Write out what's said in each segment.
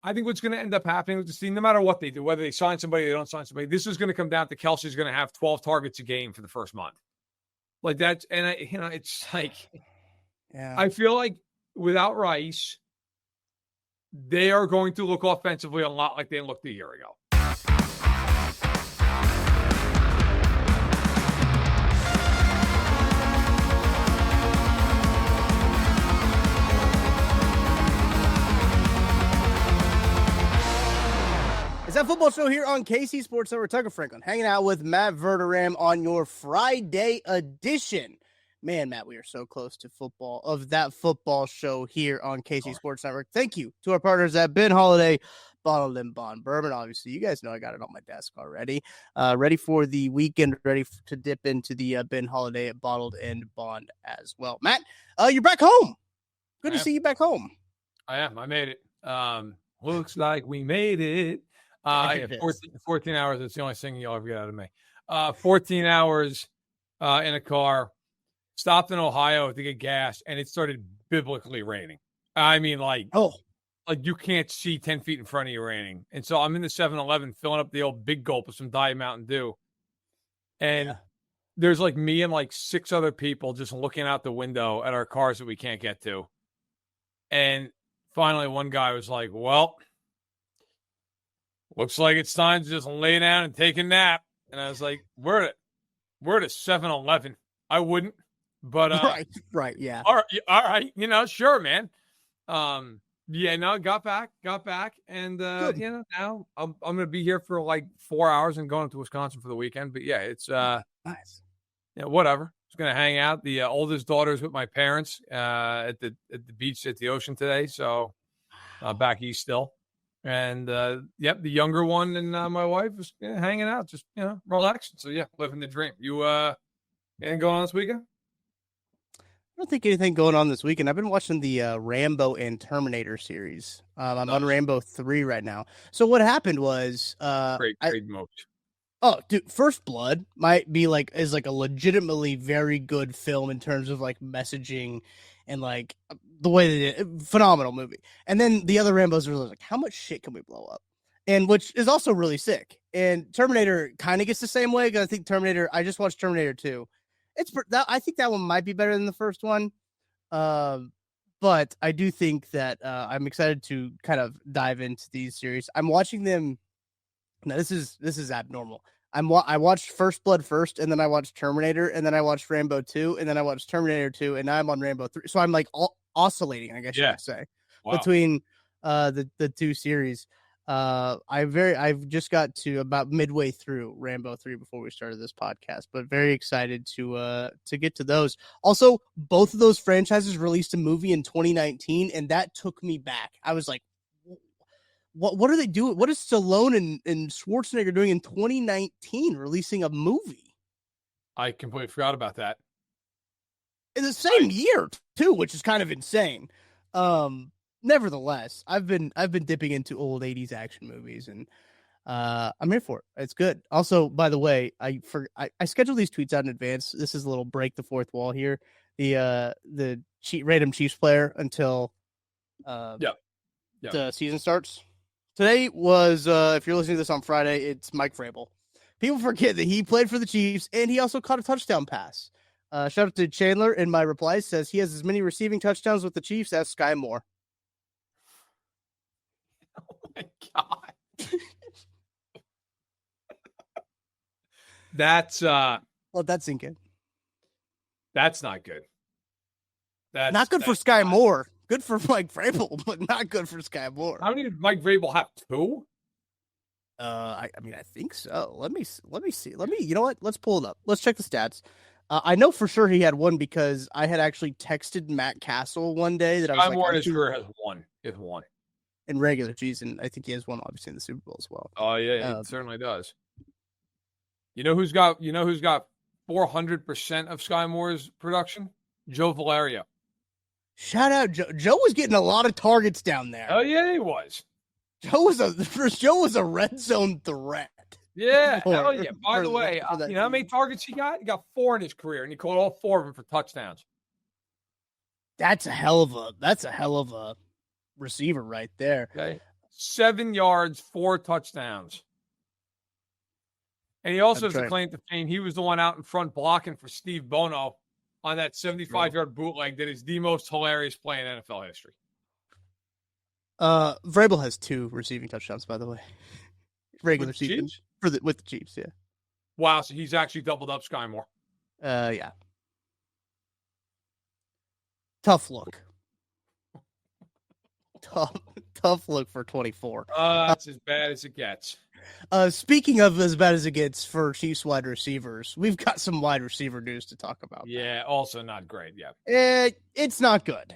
I think what's going to end up happening with this team, no matter what they do, whether they sign somebody or they don't sign somebody, this is going to come down to Kelsey's going to have 12 targets a game for the first month. Like that. And, it's like, yeah. I feel like without Rice, they are going to look offensively a lot like they looked a year ago. It's that football show here on KC Sports Network. Tucker Franklin hanging out with Matt Verderame on your Friday edition. Man, Matt, we are so close to that football show here on KC Sports Network. Thank you to our partners at Ben Holiday Bottled and Bond Bourbon. Obviously, you guys know I got it on my desk already. Ready for the weekend, ready to dip into the Ben Holiday Bottled and Bond as well. Matt, you're back home. Good to see you back home. I am. I made it. Looks like we made it. 14 hours. That's the only thing you'll ever get out of me. 14 hours in a car. Stopped in Ohio to get gas, and it started biblically raining. I mean, like you can't see 10 feet in front of you raining. And so I'm in the 7-Eleven filling up the old big gulp of some Diet Mountain Dew. And there's like me and like 6 other people just looking out the window at our cars that we can't get to. And finally, one guy was like, well, looks like it's time to just lay down and take a nap. And I was like, we're at a 7-Eleven. I wouldn't. But right, yeah. All right, sure, man. Got back, and now I'm gonna be here for like 4 hours and going to Wisconsin for the weekend. But yeah, it's nice. Yeah, whatever. Just gonna hang out. The oldest daughter's with my parents at the beach at the ocean today, so back east still. And the younger one and my wife is hanging out, just relaxing. So yeah, living the dream. You anything going on this weekend? I don't think anything going on this weekend. I've been watching the Rambo and Terminator series. I'm on Rambo 3 right now. So what happened was great moment. Oh, dude, First Blood might be is a legitimately very good film in terms of like messaging and like the way that phenomenal movie. And then the other Rambos are like, how much shit can we blow up? And which is also really sick. And Terminator kind of gets the same way because I think I just watched Terminator 2. I think that one might be better than the first one. But I do think that I'm excited to kind of dive into these series. I'm watching them. Now this is abnormal. I watched First Blood first, and then I watched Terminator, and then I watched Rambo 2, and then I watched Terminator 2, and now I'm on Rambo 3. So I'm like oscillating, I guess you could say, between the two series. I've just got to about midway through Rambo 3 before we started this podcast, but very excited to get to those. Also, both of those franchises released a movie in 2019, and that took me back. I was like, what are they doing? What is Stallone and Schwarzenegger doing in 2019, releasing a movie? I completely forgot about that. In the same year, too, which is kind of insane. Nevertheless, I've been dipping into old 80s action movies, and I'm here for it. It's good. Also, by the way, I schedule these tweets out in advance. This is a little break the fourth wall here. The random Chiefs player until the season starts. Today was, if you're listening to this on Friday, it's Mike Vrabel. People forget that he played for the Chiefs, and he also caught a touchdown pass. Shout out to Chandler in my replies, says he has as many receiving touchdowns with the Chiefs as Sky Moore. Oh my God. That's that's sinking. That's not good. That's not good for Sky Moore. Good for Mike Vrabel, but not good for Sky Moore. How many did Mike Vrabel have? 2? I think so. Let me see. You know what? Let's pull it up. Let's check the stats. I know for sure he had 1 because I had actually texted Matt Castle one day that Sky I was like, Moore in his career has 1. He has 1 in regular season. I think he has 1 obviously in the Super Bowl as well. Oh yeah, he certainly does. You know who's got 400% of Sky Moore's production? Joe Valerio. Shout out Joe. Joe was getting a lot of targets down there. Oh yeah, he was. Joe was a red zone threat. Yeah, hell yeah. By the way, you know how many targets he got? He got 4 in his career, and he caught all 4 of them for touchdowns. That's a hell of a receiver right there. Okay. 7 yards, 4 touchdowns. And he also has a claim to fame. He was the one out in front blocking for Steve Bono on that 75-yard bootleg that is the most hilarious play in NFL history. Vrabel has 2 receiving touchdowns, by the way. Regular season with the Chiefs, yeah. Wow, so he's actually doubled up Sky Moore. Yeah. Tough look. Tough look for 24. That's as bad as it gets. Speaking of as bad as it gets for Chiefs wide receivers, we've got some wide receiver news to talk about. Yeah, also not great. Yeah, it's not good.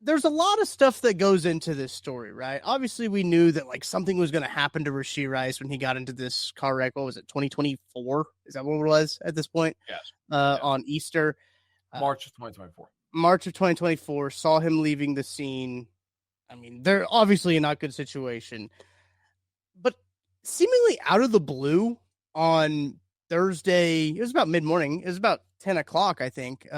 There's a lot of stuff that goes into this story, right? Obviously, we knew that like something was going to happen to Rashee Rice when he got into this car wreck. What was it, 2024? Is that what it was at this point? Yes. On Easter. March of 2024. March of 2024, saw him leaving the scene. I mean, they're obviously in not a good situation. But seemingly out of the blue on Thursday, it was about mid-morning. It was about 10 o'clock, I think,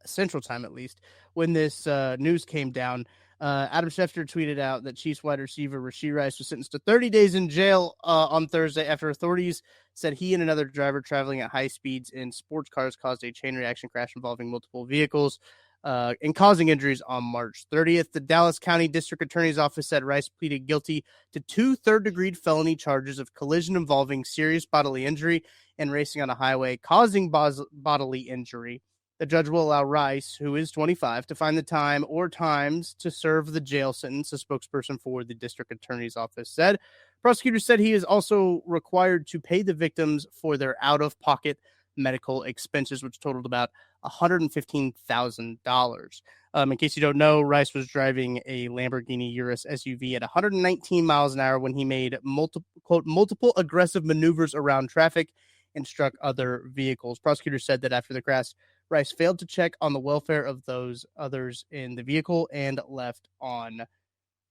Central Time at least, when this news came down. Adam Schefter tweeted out that Chiefs wide receiver Rashee Rice was sentenced to 30 days in jail on Thursday after authorities said he and another driver traveling at high speeds in sports cars caused a chain reaction crash involving multiple vehicles and causing injuries on March 30th. The Dallas County District Attorney's Office said Rice pleaded guilty to 2 third-degree felony charges of collision involving serious bodily injury and racing on a highway causing bodily injury. The judge will allow Rice, who is 25, to find the time or times to serve the jail sentence, a spokesperson for the district attorney's office said. Prosecutors said he is also required to pay the victims for their out-of-pocket medical expenses, which totaled about $115,000. In case you don't know, Rice was driving a Lamborghini Urus SUV at 119 miles an hour when he made multiple aggressive maneuvers around traffic and struck other vehicles. Prosecutors said that after the crash, Rice failed to check on the welfare of those others in the vehicle and left on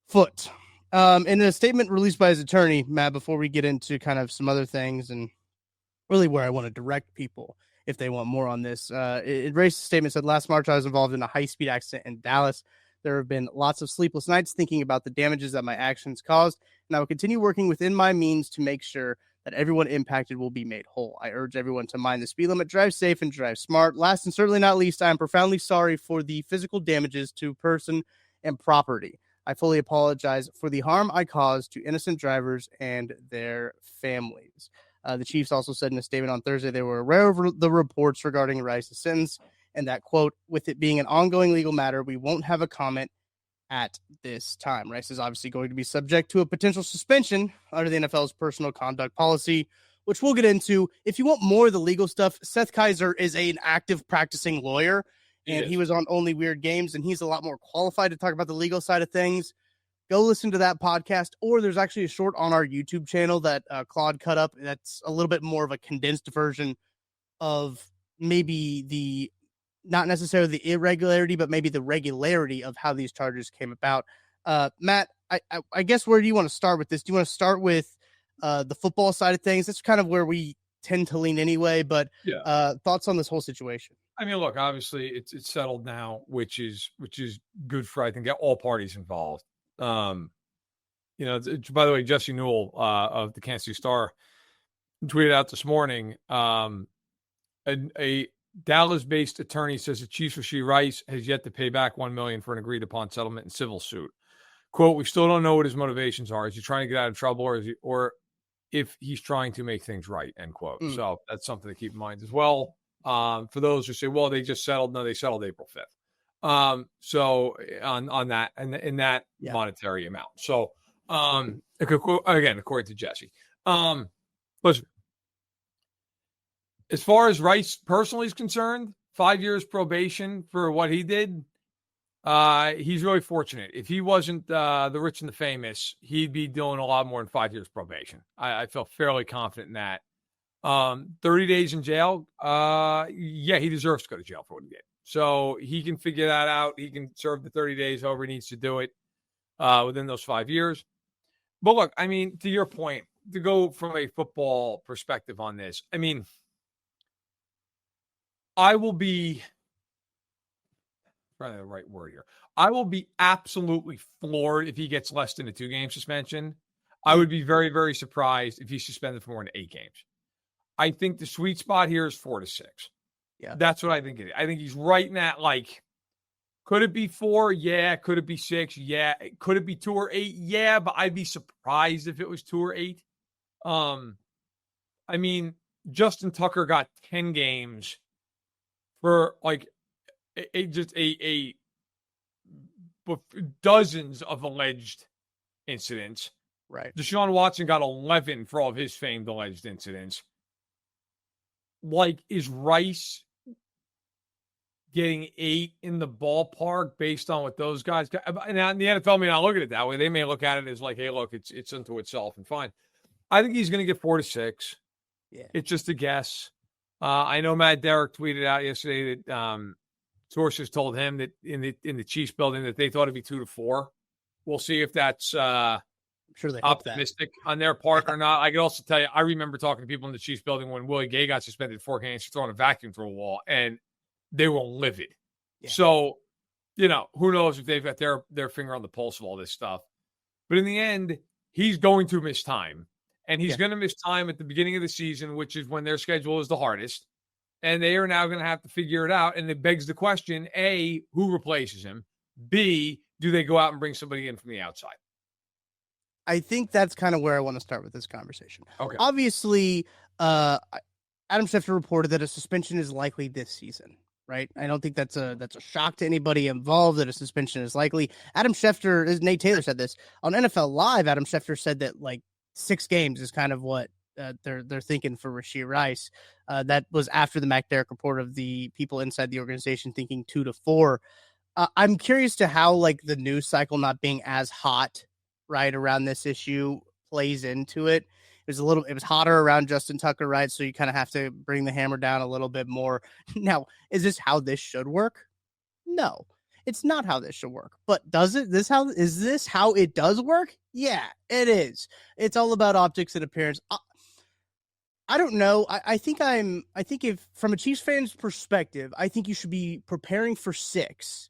foot. In a statement released by his attorney, Matt, before we get into kind of some other things and really where I want to direct people if they want more on this, Rice's statement said, last March I was involved in a high-speed accident in Dallas. There have been lots of sleepless nights thinking about the damages that my actions caused, and I will continue working within my means to make sure that everyone impacted will be made whole. I urge everyone to mind the speed limit, drive safe, and drive smart. Last and certainly not least, I am profoundly sorry for the physical damages to person and property. I fully apologize for the harm I caused to innocent drivers and their families. The Chiefs also said in a statement on Thursday they were aware of the reports regarding Rice's sentence and that, quote, with it being an ongoing legal matter, we won't have a comment at this time. Rice is obviously going to be subject to a potential suspension under the NFL's personal conduct policy, which we'll get into. If you want more of the legal stuff, Seth Kaiser is an active practicing lawyer, and he was on Only Weird Games, and he's a lot more qualified to talk about the legal side of things. Go listen to that podcast, or there's actually a short on our YouTube channel that Claude cut up. That's a little bit more of a condensed version of maybe the not necessarily the irregularity, but maybe the regularity of how these charges came about. Matt, I guess where do you want to start with this? Do you want to start with the football side of things? That's kind of where we tend to lean anyway, but thoughts on this whole situation? I mean, look, obviously it's settled now, which is good for, I think, all parties involved. By the way, Jesse Newell of the Kansas City Star tweeted out this morning, a Dallas-based attorney says the Chiefs' Rashee Rice has yet to pay back $1 million for an agreed-upon settlement and civil suit. Quote, we still don't know what his motivations are. Is he trying to get out of trouble, or if he's trying to make things right, end quote. So that's something to keep in mind as well. For those who say, well, they just settled. No, they settled April 5th. So on that, and in that monetary amount. So, again, according to Jesse. Listen, as far as Rice personally is concerned, 5 years probation for what he did, he's really fortunate. If he wasn't the rich and the famous, he'd be doing a lot more than 5 years probation. I feel fairly confident in that. 30 days in jail, he deserves to go to jail for what he did. So he can figure that out. He can serve the 30 days however he needs to do it within those 5 years. But look, I mean, to your point, to go from a football perspective on this, I mean, I will be Probably the right word here. I will be absolutely floored if he gets less than a 2-game suspension. I would be very, very surprised if he's suspended for more than 8 games. I think the sweet spot here is 4 to 6. Yeah. That's what I think it is. I think he's right in that, like, could it be 4? Yeah. Could it be 6? Yeah. Could it be 2 or 8? Yeah, but I'd be surprised if it was 2 or 8. I mean, Justin Tucker got 10 games for like a dozens of alleged incidents. Right. Deshaun Watson got 11 for all of his famed alleged incidents. Like, is Rice getting 8 in the ballpark based on what those guys got? Now, the NFL may not look at it that way. They may look at it as like, hey, look, it's unto itself and fine. I think he's going to get 4 to 6. Yeah. It's just a guess. I know Matt Derrick tweeted out yesterday that sources told him that in the Chiefs building that they thought it'd be 2 to 4. We'll see if that's I'm sure they optimistic on their part or not. I can also tell you, I remember talking to people in the Chiefs building when Willie Gay got suspended 4 games for throwing a vacuum through a wall, and they were livid. Yeah. So, who knows if they've got their finger on the pulse of all this stuff. But in the end, he's going to miss time. And he's going to miss time at the beginning of the season, which is when their schedule is the hardest. And they are now going to have to figure it out. And it begs the question, A, who replaces him? B, do they go out and bring somebody in from the outside? I think that's kind of where I want to start with this conversation. Okay. Obviously, Adam Schefter reported that a suspension is likely this season, right? I don't think that's a shock to anybody involved that a suspension is likely. Adam Schefter, as Nate Taylor said this on NFL Live, Adam Schefter said that, like, 6 games is kind of what they're thinking for Rashee Rice. That was after the Mac Derrick report of the people inside the organization thinking 2 to 4. I'm curious to how, like, the news cycle not being as hot right around this issue plays into it. It was hotter around Justin Tucker, right? So you kind of have to bring the hammer down a little bit more. Now, is this how this should work? No. It's not how this should work, but is this how it does work? Yeah, it is. It's all about optics and appearance. I don't know. I think if from a Chiefs fan's perspective, I think you should be preparing for 6,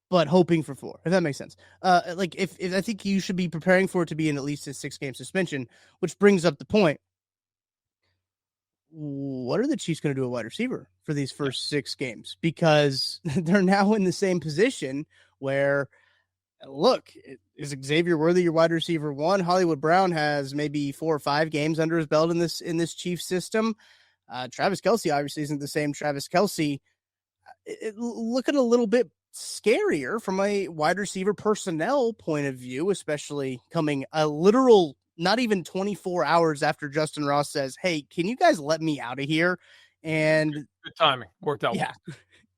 but hoping for 4, if that makes sense. If I think you should be preparing for it to be in at least a 6-game suspension, which brings up the point. What are the Chiefs going to do at wide receiver for these first 6 games? Because they're now in the same position where, look, is Xavier Worthy your wide receiver 1? Hollywood Brown has maybe 4 or 5 games under his belt in this Chiefs system. Travis Kelce obviously isn't the same Travis Kelce. Looking a little bit scarier from a wide receiver personnel point of view, especially coming a literal not even 24 hours after Justin Ross says, hey, can you guys let me out of here? And good timing. Worked out. Yeah.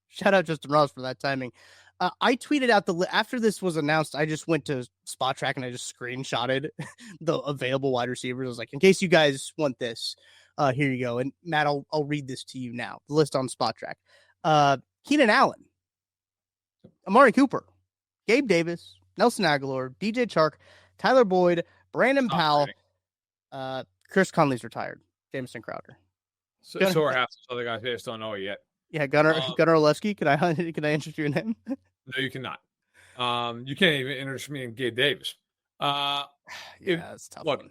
Shout out Justin Ross for that timing. I tweeted out after this was announced, I just went to Spot Track and I just screenshotted the available wide receivers. I was like, in case you guys want this, here you go. And Matt, I'll read this to you now. The list on Spot Track. Keenan Allen, Amari Cooper, Gabe Davis, Nelson Aguilar, DJ Chark, Tyler Boyd, Brandon Powell, Chris Conley's retired. Jameson Crowder. So are half those other guys. They just don't know it yet. Yeah, Gunnar Olszewski. Can I interest you in him? No, you cannot. You can't even interest me in Gabe Davis. That's tough. Look,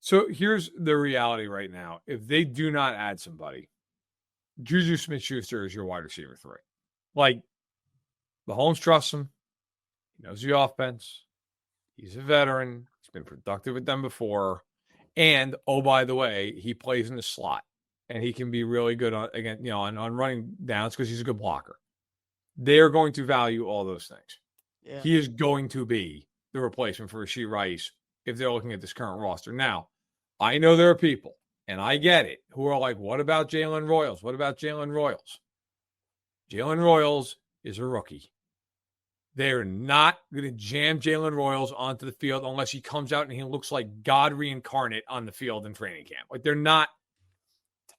so here's the reality right now. If they do not add somebody, Juju Smith-Schuster is your wide receiver 3. Like, Mahomes trusts him. He knows the offense. He's a veteran. He's been productive with them before. And, oh, by the way, he plays in the slot. And he can be really good on running downs because he's a good blocker. They are going to value all those things. Yeah. He is going to be the replacement for Rashee Rice if they're looking at this current roster. Now, I know there are people, and I get it, who are like, what about Jalen Royals? What about Jalen Royals? Jalen Royals is a rookie. They're not going to jam Jalen Royals onto the field unless he comes out and he looks like God reincarnate on the field in training camp. Like, they're not.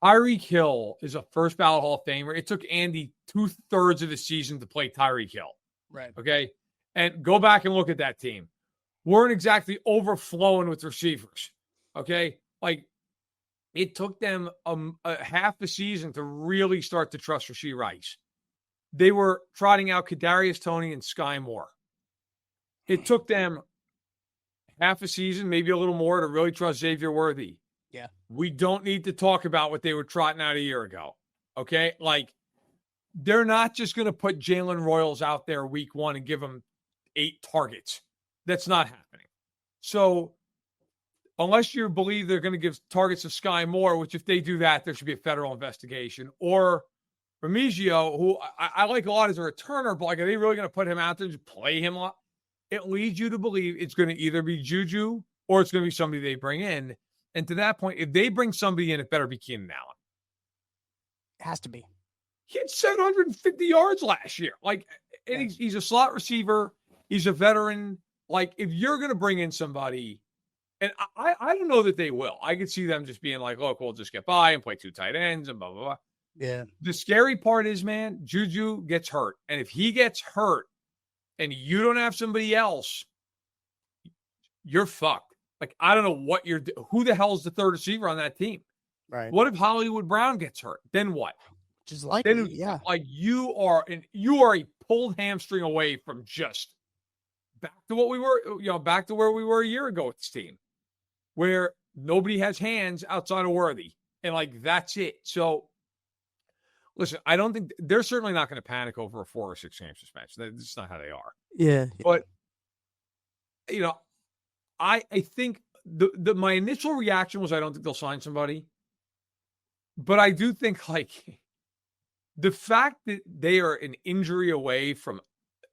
Tyreek Hill is a first ballot Hall of Famer. It took Andy 2/3 of the season to play Tyreek Hill. Right. Okay. And go back and look at that team. Weren't exactly overflowing with receivers. Okay. Like, it took them a half a season to really start to trust Rashee Rice. they were trotting out Kadarius Toney and Sky Moore. It took them half a season, maybe a little more, to really trust Xavier Worthy. Yeah. We don't need to talk about what they were trotting out a year ago. Okay? Like, they're not just going to put Jalen Royals out there week 1 and give him 8 targets. That's not happening. So, unless you believe they're going to give targets to Sky Moore, which if they do that, there should be a federal investigation, or Remigio, who I like a lot as a returner, but like, are they really going to put him out there and just play him up? It leads you to believe it's going to either be Juju or it's going to be somebody they bring in. And to that point, if they bring somebody in, it better be Keenan Allen. It has to be. He had 750 yards last year. Like, and he's a slot receiver. He's a veteran. Like, if you're going to bring in somebody, and I don't know that they will. I could see them just being like, look, we'll just get by and play 2 tight ends and blah, blah, blah. Yeah. The scary part is, man, Juju gets hurt. And if he gets hurt and you don't have somebody else, you're fucked. Like, I don't know who the hell is the third receiver on that team? Right. What if Hollywood Brown gets hurt? Then what? Just like, yeah. Like, you are a pulled hamstring away from just back to what we were, back to where we were a year ago with this team, where nobody has hands outside of Worthy. And like, that's it. So listen, I don't think they're certainly not going to panic over a 4 or 6 game suspension. That's not how they are. Yeah. But, I think my initial reaction was I don't think they'll sign somebody. But I do think, like, the fact that they are an injury away from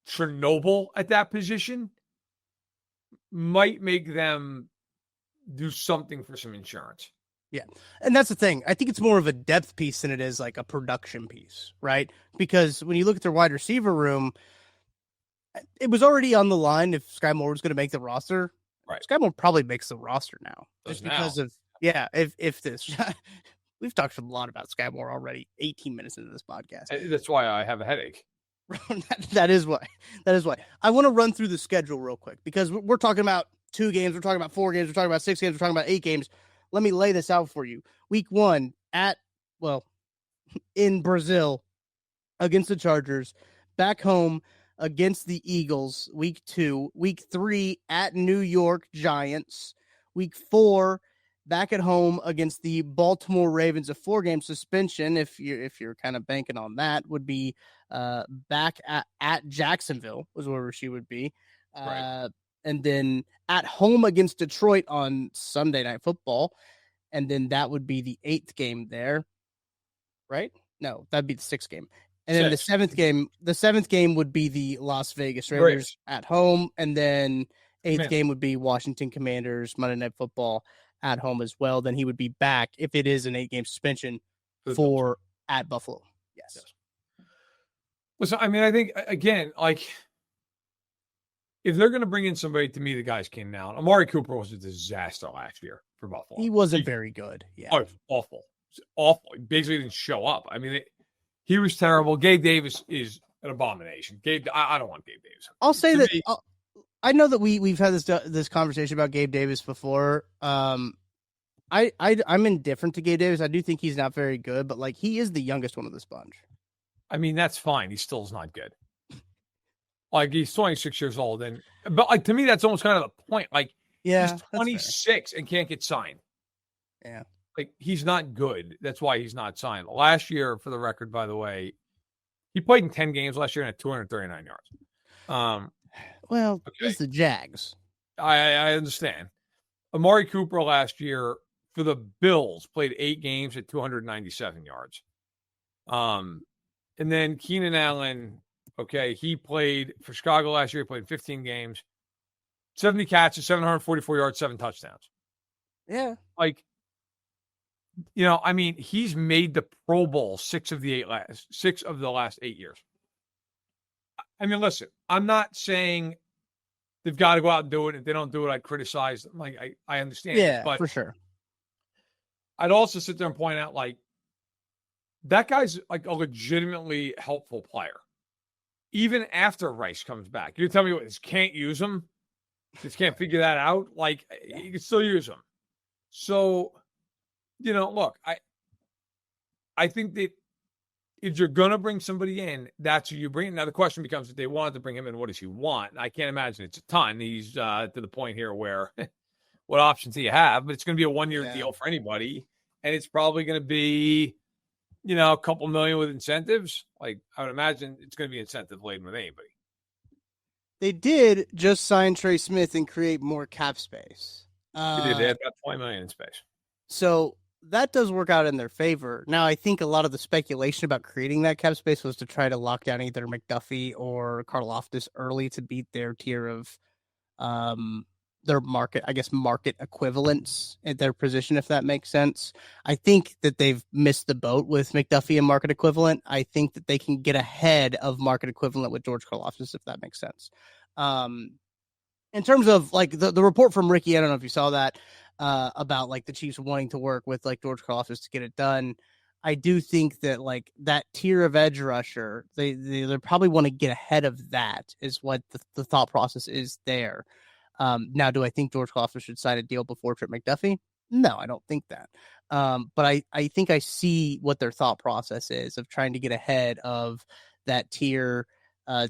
Chernobyl at that position might make them do something for some insurance. Yeah. And that's the thing. I think it's more of a depth piece than it is like a production piece, right? Because when you look at their wide receiver room, it was already on the line if Sky Moore was going to make the roster. Right. Sky Moore probably makes the roster now. Just because of, if this, we've talked a lot about Sky Moore already 18 minutes into this podcast. That's why I have a headache. That is why. I want to run through the schedule real quick because we're talking about 2 games. We're talking about 4 games. We're talking about 6 games. We're talking about 8 games. Let me lay this out for you. Week 1 in Brazil against the Chargers, back home against the Eagles. Week 2, week 3 at New York Giants. Week 4 back at home against the Baltimore Ravens. A 4-game suspension, if you're kind of banking on that, would be back at Jacksonville was where she would be. Right. And then at home against Detroit on Sunday Night Football. And then that would be the 8th game there, right? No, that'd be the 6th game. And then the 7th game would be the Las Vegas Raiders at home. And then 8th game would be Washington Commanders, Monday Night Football at home as well. Then he would be back if it is an 8-game suspension for at Buffalo. Yes. Listen, I mean, I think, again, like, if they're going to bring in somebody, to me, the guys came now. Amari Cooper was a disaster last year for Buffalo. He wasn't very good. Yeah. Oh, it was awful. It was awful. He basically didn't show up. I mean, he was terrible. Gabe Davis is an abomination. I don't want Gabe Davis. I'll say that I know that we've had this conversation about Gabe Davis before. I'm indifferent to Gabe Davis. I do think he's not very good, but like, he is the youngest one of this bunch. I mean, that's fine. He still is not good. Like, he's 26 years old, but like, to me, that's almost kind of the point. Like, he's 26 and can't get signed. Yeah. Like, he's not good. That's why he's not signed. Last year, for the record, by the way, he played in 10 games last year and had 239 yards. It's the Jags. I understand. Amari Cooper last year for the Bills played 8 games at 297 yards. And then Keenan Allen, he played for Chicago last year. He played 15 games, 70 catches, 744 yards, 7 touchdowns. Yeah. Like, I mean, he's made the Pro Bowl 6 of the last 8 years. I mean, listen, I'm not saying they've got to go out and do it. If they don't do it, I'd criticize them. Like, I understand. Yeah, but for sure. I'd also sit there and point out, like, that guy's like a legitimately helpful player. Even after Rice comes back. You tell me what, just can't use him? Just can't figure that out? Like, you can still use him. So, look, I think that if you're going to bring somebody in, that's who you bring. Now, the question becomes, if they wanted to bring him in, what does he want? I can't imagine it's a ton. He's to the point here where what options do you have? But it's going to be a one-year deal for anybody. And it's probably going to be, a couple million with incentives. Like, I would imagine it's going to be incentive laden with anybody. They did just sign Trey Smith and create more cap space. They did. They had about $20 million in space. So that does work out in their favor. Now, I think a lot of the speculation about creating that cap space was to try to lock down either McDuffie or Karlaftis early to beat their tier of their market equivalents at their position, if that makes sense. I think that they've missed the boat with McDuffie and market equivalent. I think that they can get ahead of market equivalent with George Karlaftis, if that makes sense. In terms of like the report from Ricky, I don't know if you saw that, about like the Chiefs wanting to work with like George Karlaftis to get it done. I do think that like that tier of edge rusher, they probably want to get ahead of that is what the thought process is there. Now, do I think George Karlaftis should sign a deal before Trip McDuffie? No, I don't think that. But I think I see what their thought process is of trying to get ahead of that tier 2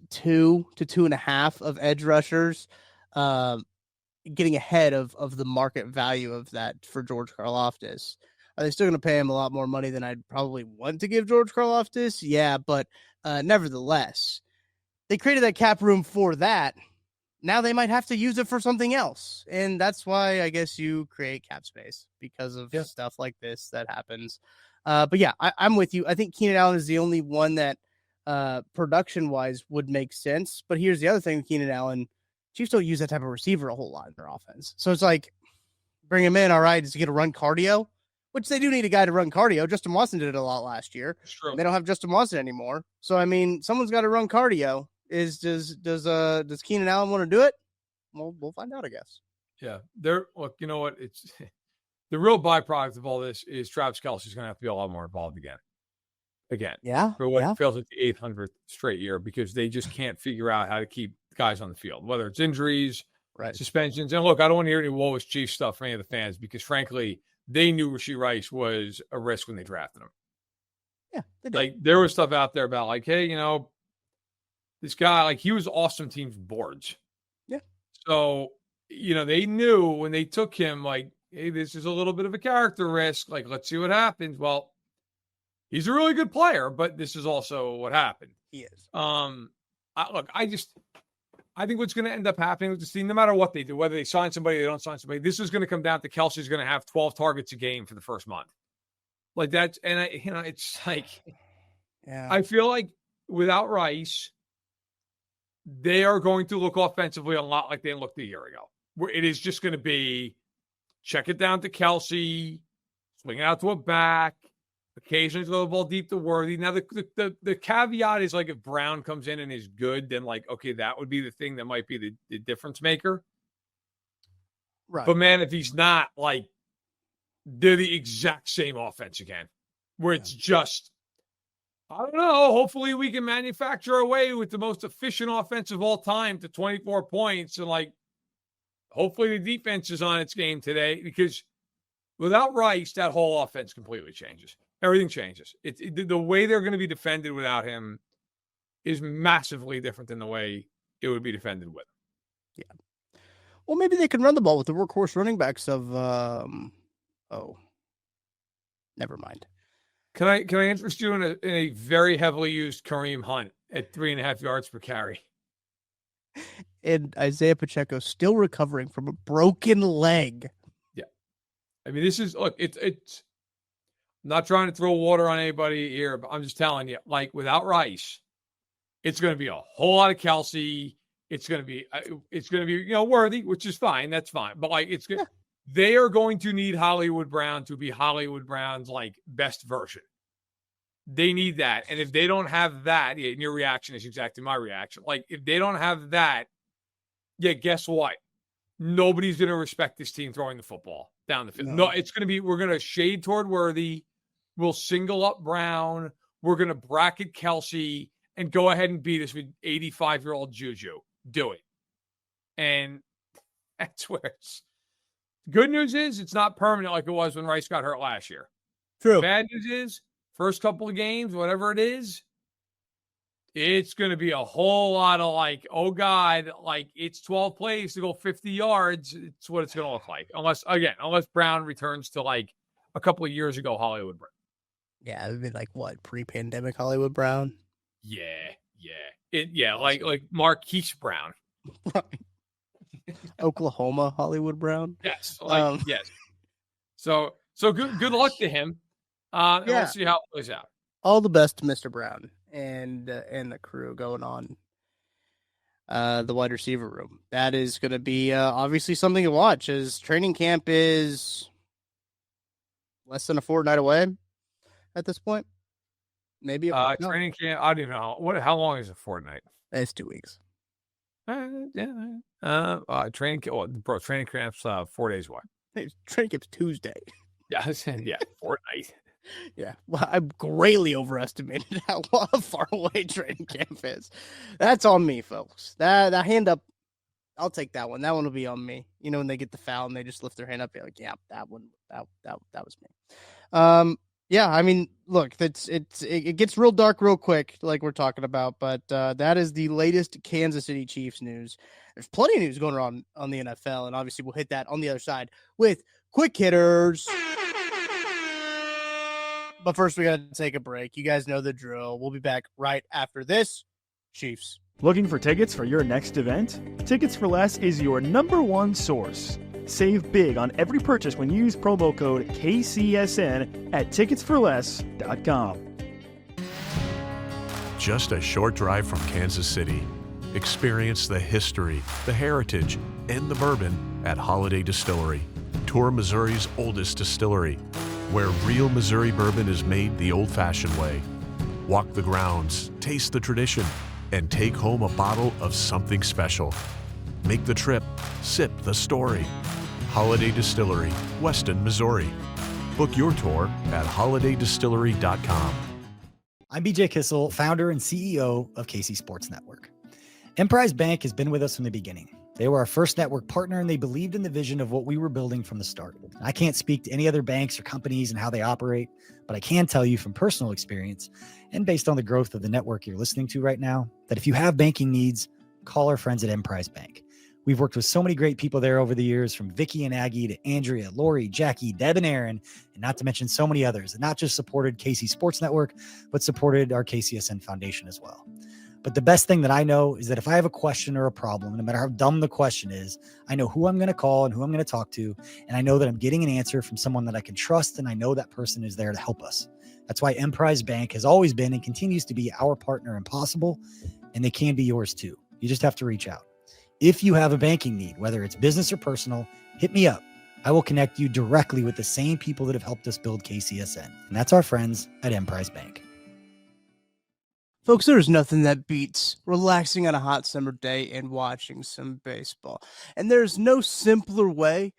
to 2.5 of edge rushers, getting ahead of the market value of that for George Karlaftis. Are they still going to pay him a lot more money than I'd probably want to give George Karlaftis? Yeah, but nevertheless, they created that cap room for that. Now they might have to use it for something else. And that's why I guess you create cap space because of stuff like this that happens. But yeah, I'm with you. I think Keenan Allen is the only one that production-wise would make sense. But here's the other thing with Keenan Allen. Chiefs don't use that type of receiver a whole lot in their offense. So it's like, bring him in, all right, is he going to run cardio? Which they do need a guy to run cardio. Justin Watson did it a lot last year. They don't have Justin Watson anymore. So, I mean, someone's got to run cardio. Does Keenan Allen want to do it? Well, we'll find out, I guess. Yeah. Look, you know what? It's the real byproduct of all this is Travis Kelce's going to have to be a lot more involved again. Yeah. For what feels like the 800th straight year, because they just can't figure out how to keep guys on the field, whether it's injuries, suspensions. And look, I don't want to hear any woe is Chiefs stuff from any of the fans because, frankly, they knew Rashee Rice was a risk when they drafted him. Yeah. They did. Like, there was stuff out there about, like, hey, this guy, like, he was awesome teams boards. Yeah. So, they knew when they took him, like, hey, this is a little bit of a character risk. Like, let's see what happens. Well, he's a really good player, but this is also what happened. He is. I think what's going to end up happening with this team, no matter what they do, whether they sign somebody or they don't sign somebody, this is going to come down to Kelce's going to have 12 targets a game for the first month. Like that. And, it's like, I feel like without Rice, they are going to look offensively a lot like they looked a year ago, where it is just going to be check it down to Kelce, swing it out to a back, occasionally throw the ball deep to Worthy. Now, the caveat is, like, if Brown comes in and is good, then, like, okay, that would be the thing that might be the difference maker. Right. But, man, if he's not, like, they're the exact same offense again, where it's just, I don't know, hopefully we can manufacture our way with the most efficient offense of all time to 24 points. And, like, hopefully the defense is on its game today, because without Rice, that whole offense completely changes. Everything changes. The way they're going to be defended without him is massively different than the way it would be defended with him. Yeah. Well, maybe they can run the ball with the workhorse running backs of. Never mind. Can I interest you in a very heavily used Kareem Hunt at 3.5 yards per carry? And Isaiah Pacheco still recovering from a broken leg. Yeah. I mean, this is, look, it's I'm not trying to throw water on anybody here, but I'm just telling you, like, without Rice, it's going to be a whole lot of Kelce. It's going to be, Worthy, which is fine. That's fine. But, like, it's good. Yeah. They are going to need Hollywood Brown to be Hollywood Brown's, like, best version. They need that. And if they don't have that, and your reaction is exactly my reaction. Like, if they don't have that, guess what? Nobody's going to respect this team throwing the football down the field. No, it's going to be, we're going to shade toward Worthy. We'll single up Brown. We're going to bracket Kelce and go ahead and beat us with 85-year-old Juju. Do it. And that's where it's. Good news is it's not permanent like it was when Rice got hurt last year. True. Bad news is first couple of games, whatever it is, it's going to be a whole lot of like, oh God, like it's 12 plays to go 50 yards. It's what it's going to look like. Unless Brown returns to like a couple of years ago, Hollywood Brown. Yeah, it would be like what, pre-pandemic Hollywood Brown? Yeah. Like Marquise Brown. Oklahoma Hollywood Brown. Yes. Yes. So good luck to him. And we'll see how it plays out. All the best to Mr. Brown and the crew going on the wide receiver room. That is going to be obviously something to watch, as training camp is less than a fortnight away at this point. Maybe training camp. I don't even know how long is a fortnight. It's 2 weeks. Training camp's 4 days away. Training camp's Tuesday. Yeah, fortnight. Yeah, well, I greatly overestimated how far away training camp is. That's on me, folks. That hand up, I'll take that one. That one will be on me. You know, when they get the foul and they just lift their hand up, you're like, yeah, that one, that was me. Yeah, I mean, look, it gets real dark real quick, like we're talking about, but that is the latest Kansas City Chiefs news. There's plenty of news going on the NFL, and obviously we'll hit that on the other side with quick hitters. But first, we got to take a break. You guys know the drill. We'll be back right after this. Chiefs. Looking for tickets for your next event? Tickets for Less is your #1 source. Save big on every purchase when you use promo code KCSN at ticketsforless.com. Just a short drive from Kansas City. Experience the history, the heritage, and the bourbon at Holiday Distillery. Tour Missouri's oldest distillery, where real Missouri bourbon is made the old-fashioned way. Walk the grounds, taste the tradition, and take home a bottle of something special. Make the trip, sip the story. Holiday Distillery, Weston, Missouri. Book your tour at holidaydistillery.com. I'm BJ Kissel, founder and CEO of KC Sports Network. Emprise Bank has been with us from the beginning. They were our first network partner, and they believed in the vision of what we were building from the start. I can't speak to any other banks or companies and how they operate, but I can tell you from personal experience and based on the growth of the network you're listening to right now, that if you have banking needs, call our friends at Emprise Bank. We've worked with so many great people there over the years, from Vicky and Aggie to Andrea, Lori, Jackie, Deb, and Aaron, and not to mention so many others that not just supported KC Sports Network, but supported our KCSN Foundation as well. But the best thing that I know is that if I have a question or a problem, no matter how dumb the question is, I know who I'm going to call and who I'm going to talk to. And I know that I'm getting an answer from someone that I can trust. And I know that person is there to help us. That's why Emprise Bank has always been and continues to be our partner in Possible. And they can be yours too. You just have to reach out. If you have a banking need, whether it's business or personal, hit me up. I will connect you directly with the same people that have helped us build KCSN. And that's our friends at Emprise Bank. Folks, there's nothing that beats relaxing on a hot summer day and watching some baseball. And there's no simpler way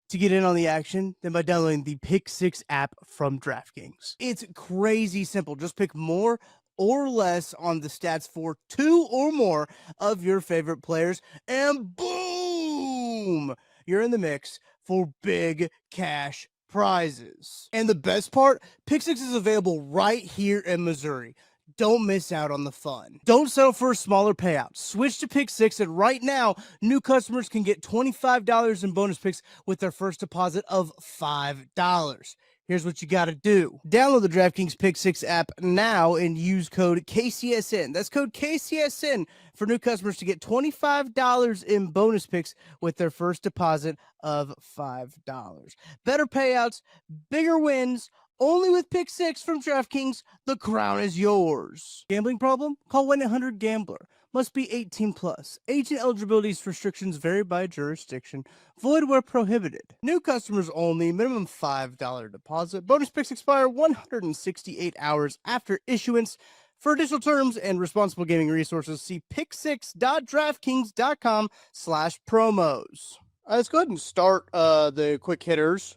to get in on the action than by downloading the Pick 6 app from DraftKings. It's crazy simple. Just pick more or less on the stats for 2 or more of your favorite players, and boom, you're in the mix for big cash prizes. And the best part, Pick 6 is available right here in Missouri. Don't miss out on the fun. Don't settle for a smaller payout. Switch to Pick 6, and right now, new customers can get $25 in bonus picks with their first deposit of $5. Here's what you got to do. Download the DraftKings Pick 6 app now and use code KCSN. That's code KCSN for new customers to get $25 in bonus picks with their first deposit of $5. Better payouts, bigger wins, only with Pick 6 from DraftKings. The crown is yours. Gambling problem? Call 1-800-GAMBLER. Must be 18 plus. Age and eligibility restrictions vary by jurisdiction. Void where prohibited. New customers only. Minimum $5 deposit. Bonus picks expire 168 hours after issuance. For additional terms and responsible gaming resources, see pick6.draftkings.com/promos. Let's go ahead and start the quick hitters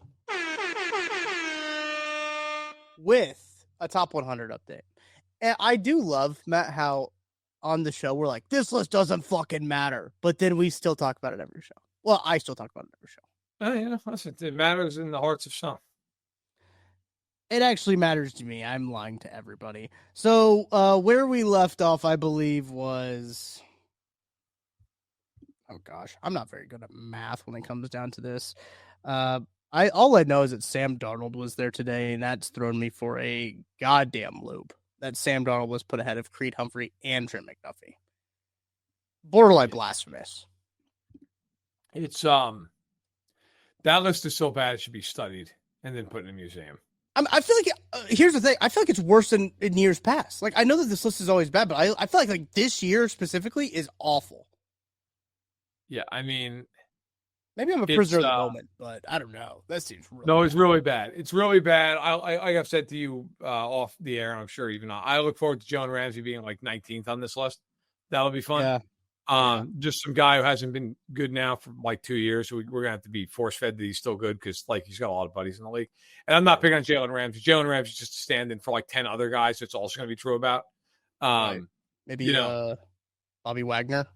with a top 100 update. And I do love, Matt, how on the show we're like, this list doesn't fucking matter, but then we still talk about it every show. Well, I still talk about it every show. Oh, yeah, listen, it matters in the hearts of some. It actually matters to me. I'm lying to everybody. So where we left off, I believe, was... Oh, gosh. I'm not very good at math when it comes down to this. All I know is that Sam Darnold was there today, and that's thrown me for a goddamn loop. That Sam Darnold was put ahead of Creed Humphrey and Trent McDuffie. Borderline blasphemous. It's that list is so bad it should be studied and then put in a museum. I feel like here's the thing. I feel like it's worse than in years past. Like I know that this list is always bad, but I feel like this year specifically is awful. Yeah, I mean, maybe I'm a prisoner of the moment, but I don't know. That seems really no. It's really bad. It's really bad. Like I've said to you off the air, and I'm sure even I look forward to Jalen Ramsey being like 19th on this list. That'll be fun. Yeah. Just some guy who hasn't been good now for like 2 years. So we're gonna have to be force fed that he's still good because like he's got a lot of buddies in the league. And I'm not picking on Jalen Ramsey. Jalen Ramsey's just a stand-in for like 10 other guys. It's also gonna be true about. Right. Maybe Bobby Wagner.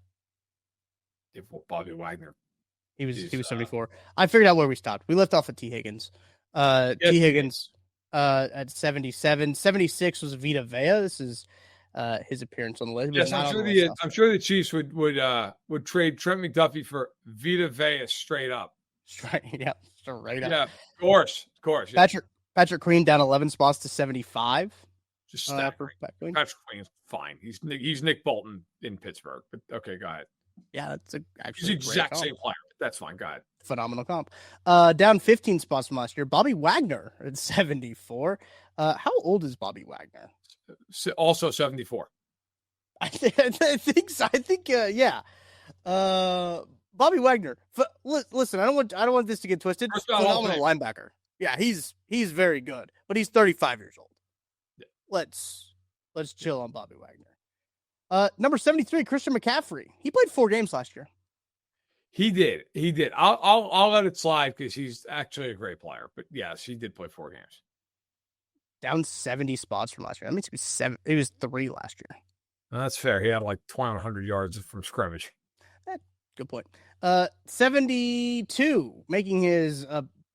If Bobby Wagner, he was 74. I figured out where we stopped. We left off at T Higgins. T Higgins at 77. 76 was Vita Vea. This is his appearance on the list. Yes, I'm sure the Chiefs would trade Trent McDuffie for Vita Vea straight up. Straight up. Yeah, of course. Yeah. Patrick Queen down 11 spots to 75. Just Patrick Queen is fine. He's Nick Bolton in Pittsburgh. But okay, go ahead. Yeah, that's he's the exact same player. That's fine. Go ahead. Phenomenal comp. Down 15 spots from last year. Bobby Wagner at 74. How old is Bobby Wagner? Also 74. I think so. Yeah. Bobby Wagner. Listen, I don't want this to get twisted. Phenomenal linebacker. Yeah, he's very good, but he's 35 years old. Yeah. Let's chill on Bobby Wagner. Number 73, Christian McCaffrey. He played 4 games last year. He did. I'll let it slide because he's actually a great player. But yes, he did play 4 games. Down 70 spots from last year. That means he was 3 last year. That's fair. He had like 2,100 yards from scrimmage. Good point. 72, making his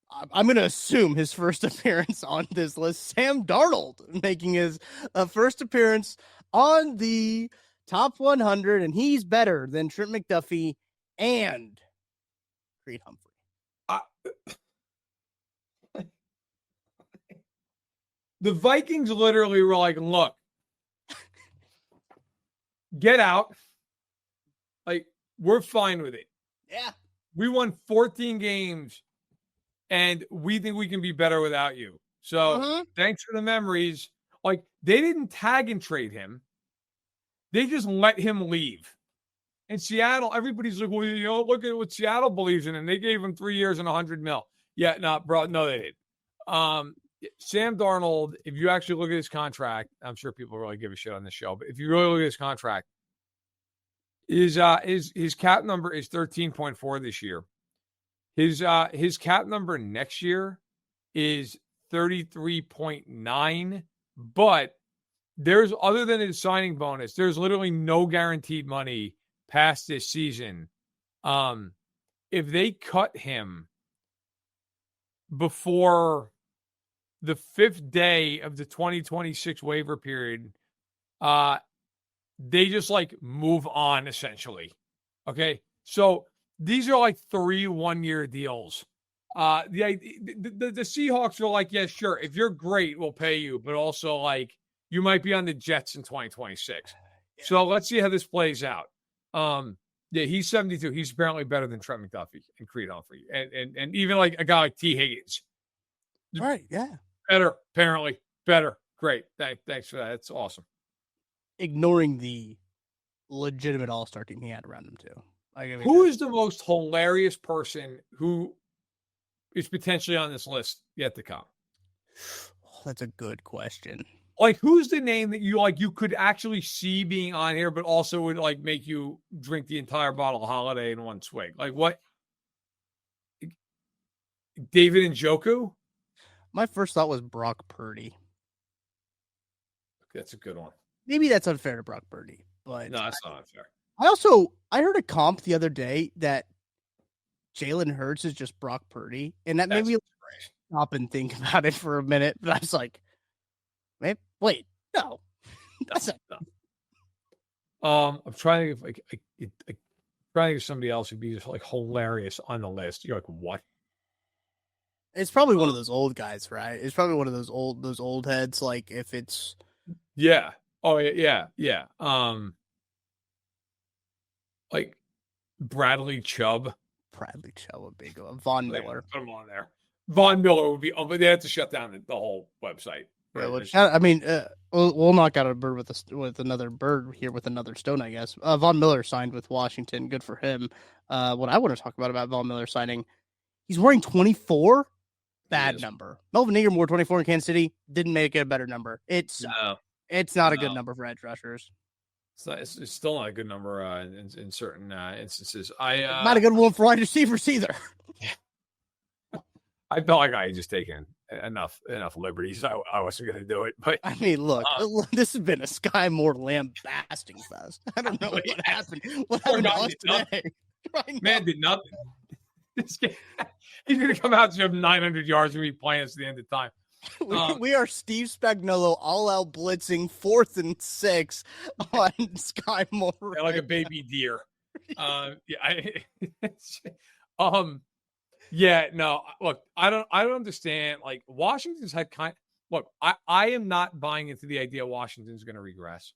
I'm going to assume his first appearance on this list. Sam Darnold making his first appearance on the top 100, and he's better than Trent McDuffie and Creed Humphrey. The Vikings literally were like, look, get out. Like, we're fine with it. Yeah. We won 14 games, and we think we can be better without you. So thanks for the memories. Like, they didn't tag and trade him. They just let him leave. In Seattle, everybody's like, well, look at what Seattle believes in, and they gave him 3 years and $100 million. Yeah, no, they didn't. Sam Darnold, if you actually look at his contract, I'm sure people really give a shit on this show, but if you really look at his contract, his cap number is 13.4 this year. His cap number next year is 33.9, but there's, other than his signing bonus, there's literally no guaranteed money past this season. If they cut him before the 5th day of the 2026 waiver period, they just like move on essentially. Okay. So these are like 3 1-year deals. The Seahawks are like, yeah, sure. If you're great, we'll pay you, but also like you might be on the Jets in 2026. Yeah. So let's see how this plays out. Yeah, he's 72. He's apparently better than Trent McDuffie and Creed Humphrey, and even like a guy like T. Higgins. Right. Yeah. Better, apparently. Better. Great. Thanks for that. It's awesome. Ignoring the legitimate all-star team he had around him, too. Who is the most hilarious person who is potentially on this list yet to come? Oh, that's a good question. Like, who's the name that you could actually see being on here, but also would like make you drink the entire bottle of Holiday in one swig? Like what? David Njoku? My first thought was Brock Purdy. That's a good one. Maybe that's unfair to Brock Purdy, but no, that's not unfair. I heard a comp the other day that Jalen Hurts is just Brock Purdy, and that made me stop and think about it for a minute, but I was like, wait, no. That's not. I'm trying to think trying to think of somebody else who'd be just like hilarious on the list. You're like, what? It's probably one of those old guys, right? It's probably one of those old heads. Like if it's yeah, oh yeah. Like Bradley Chubb. would be good. Von Miller. Put him on there. Von Miller would be. Oh, but they have to shut down the whole website. Right? Yeah, which, I mean, we'll knock out a bird with another bird here with another stone, I guess. Von Miller signed with Washington. Good for him. What I want to talk about Von Miller signing, he's wearing 24. Bad number. Melvin Ingram wore 24 in Kansas City. Didn't make it a better number. It's not a good number for edge rushers. It's still not a good number in certain instances. Not a good one for wide receivers either. I felt like I had just taken enough liberties. I wasn't going to do it, but I mean, look, this has been a Sky Moore lambasting fest. I don't know what happened. What happened to us today? Man did nothing. This game, he's going to come out to have 900 yards and be playing us at the end of time. We are Steve Spagnuolo all out blitzing 4th and 6 on Sky Moore. Like a baby deer. No, look, I don't understand. Like Washington's had I am not buying into the idea Washington's going to regress.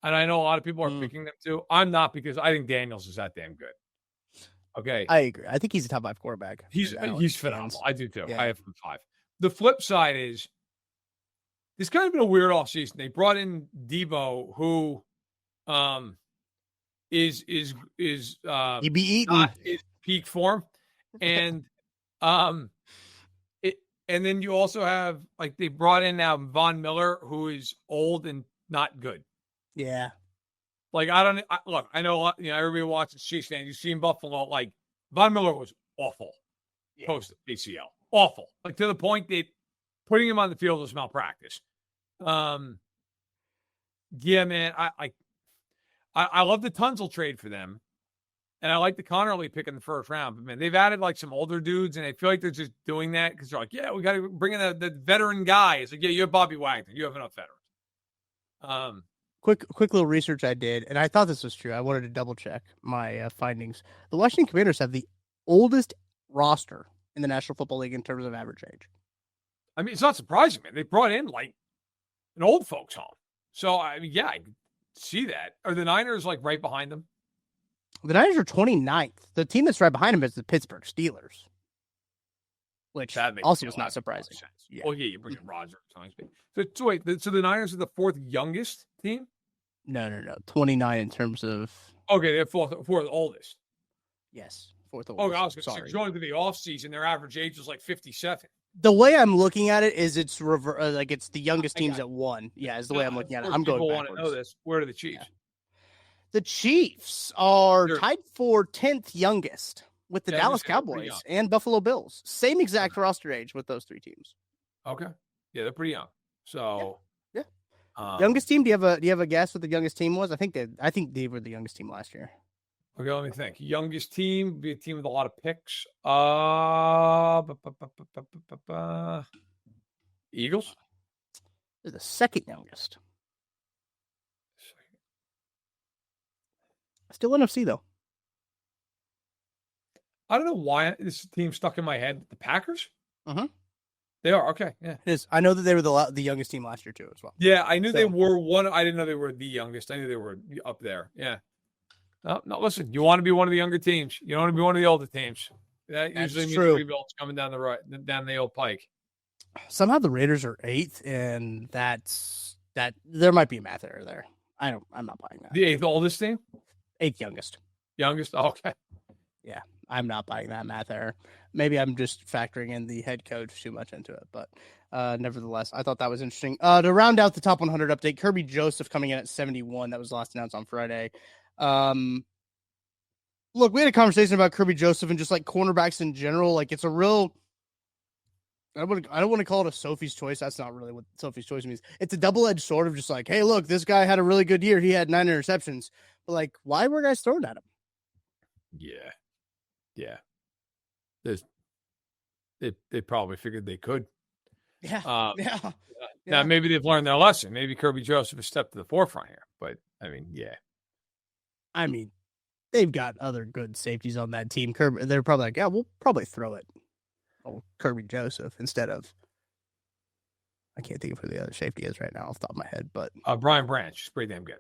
And I know a lot of people are picking them too. I'm not, because I think Daniels is that damn good. Okay. I agree. I think he's a top 5 quarterback. He's phenomenal. I do too. Yeah. I have him 5. The flip side is this kind of been a weird offseason. They brought in Debo, who is he'd be eaten. Not his peak form. And and then you also have, like, they brought in now Von Miller, who is old and not good. Yeah. Like, I know, everybody watches Chiefs fans. You've seen Buffalo. Like, Von Miller was awful post ACL. Awful. Like, to the point that putting him on the field was malpractice. Yeah, man, I love the Tunzel trade for them. And I like the Connerly pick in the first round. But, man, they've added, like, some older dudes, and I feel like they're just doing that because they're like, yeah, we got to bring in the veteran guy. It's like, yeah, you have Bobby Wagner. You have enough veterans. Quick little research I did, and I thought this was true. I wanted to double check my findings. The Washington Commanders have the oldest roster in the National Football League in terms of average age. I mean, it's not surprising, man. They brought in like an old folks home. So, I mean, yeah, I can see that. Are the Niners like right behind them? The Niners are 29th. The team that's right behind them is the Pittsburgh Steelers, which also is not surprising. Yeah. Well, yeah, you bring in Rodgers. So wait, so the Niners are the 4th youngest team? No. 29 in terms of. Okay, they're fourth oldest. Yes, 4th oldest. Oh, I was going to the offseason. Their average age was like 57. The way I'm looking at it is it's it's the youngest teams at 1. Yeah, is the way I'm looking at it. I'm going backwards. People want to know this. Where are the Chiefs? Yeah. The Chiefs are tied for 10th youngest with the Dallas Cowboys and Buffalo Bills. Same exact roster age with those 3 teams. Okay. Yeah, they're pretty young. So yeah. Youngest team. Do you have a guess what the youngest team was? I think they were the youngest team last year. Okay, let me think. Youngest team would be a team with a lot of picks. Eagles. They're the 2nd youngest. Still NFC though. I don't know why this team stuck in my head. The Packers. They are okay. Yeah, it is. I know that they were the youngest team last year too, as well. Yeah, I knew they were one. I didn't know they were the youngest. I knew they were up there. Yeah. No. Listen, you want to be one of the younger teams. You don't want to be one of the older teams. That usually means rebuilds coming down down the old pike. Somehow the Raiders are 8th, and that there might be a math error there. I'm not buying that. The 8th oldest team. 8th youngest. Youngest? Oh, okay. Yeah, I'm not buying that math error. Maybe I'm just factoring in the head coach too much into it. But nevertheless, I thought that was interesting. To round out the top 100 update, Kirby Joseph coming in at 71. That was last announced on Friday. Look, we had a conversation about Kirby Joseph and just like cornerbacks in general. Like it's a real... I don't want to call it a Sophie's choice. That's not really what Sophie's choice means. It's a double-edged sword of just like, hey, look, this guy had a really good year. He had 9 interceptions. But like, why were guys throwing at him? Yeah. There's, they probably figured they could. Yeah. Now maybe they've learned their lesson. Maybe Kirby Joseph has stepped to the forefront here. But I mean, yeah. I mean, they've got other good safeties on that team. Kirby, they're probably like, yeah, we'll probably throw it. Oh, Kirby Joseph instead of. I can't think of who the other safety is right now off the top of my head, but Brian Branch is pretty damn good.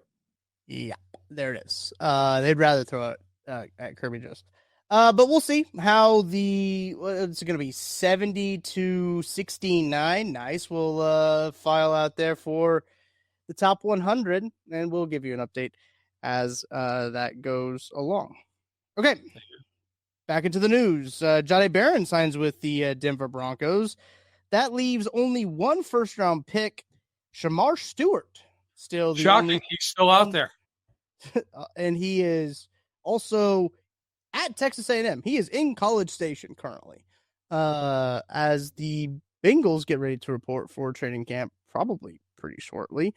Yeah, there it is. They'd rather throw it at Kirby Joseph. But we'll see how it's going to be 70-69. Nice. We'll file out there for the top 100, and we'll give you an update as that goes along. Okay. Back into the news. Jahdae Barron signs with the Denver Broncos. That leaves only one first-round pick, Shamar Stewart. Still the shocking. He's still out there. And he is also at Texas A&M. He is in College Station currently. As the Bengals get ready to report for training camp, probably pretty shortly,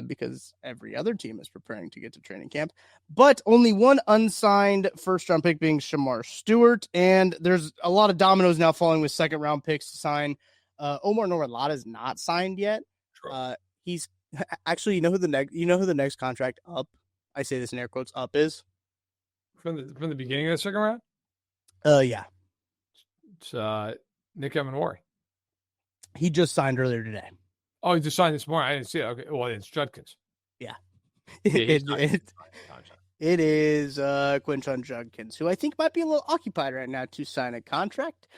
because every other team is preparing to get to training camp. But only one unsigned first-round pick being Shamar Stewart, and there's a lot of dominoes now falling with second-round picks to sign. Omar Norwood is not signed yet. He's actually, you know who the next contract up, I say this in air quotes, up is? From the beginning of the second round? Yeah. It's Nick Emenwari. He just signed earlier today. Oh, he just signed this morning. I didn't see it. Okay. Well, it's Judkins. Yeah. It is Quinton Judkins, who I think might be a little occupied right now to sign a contract.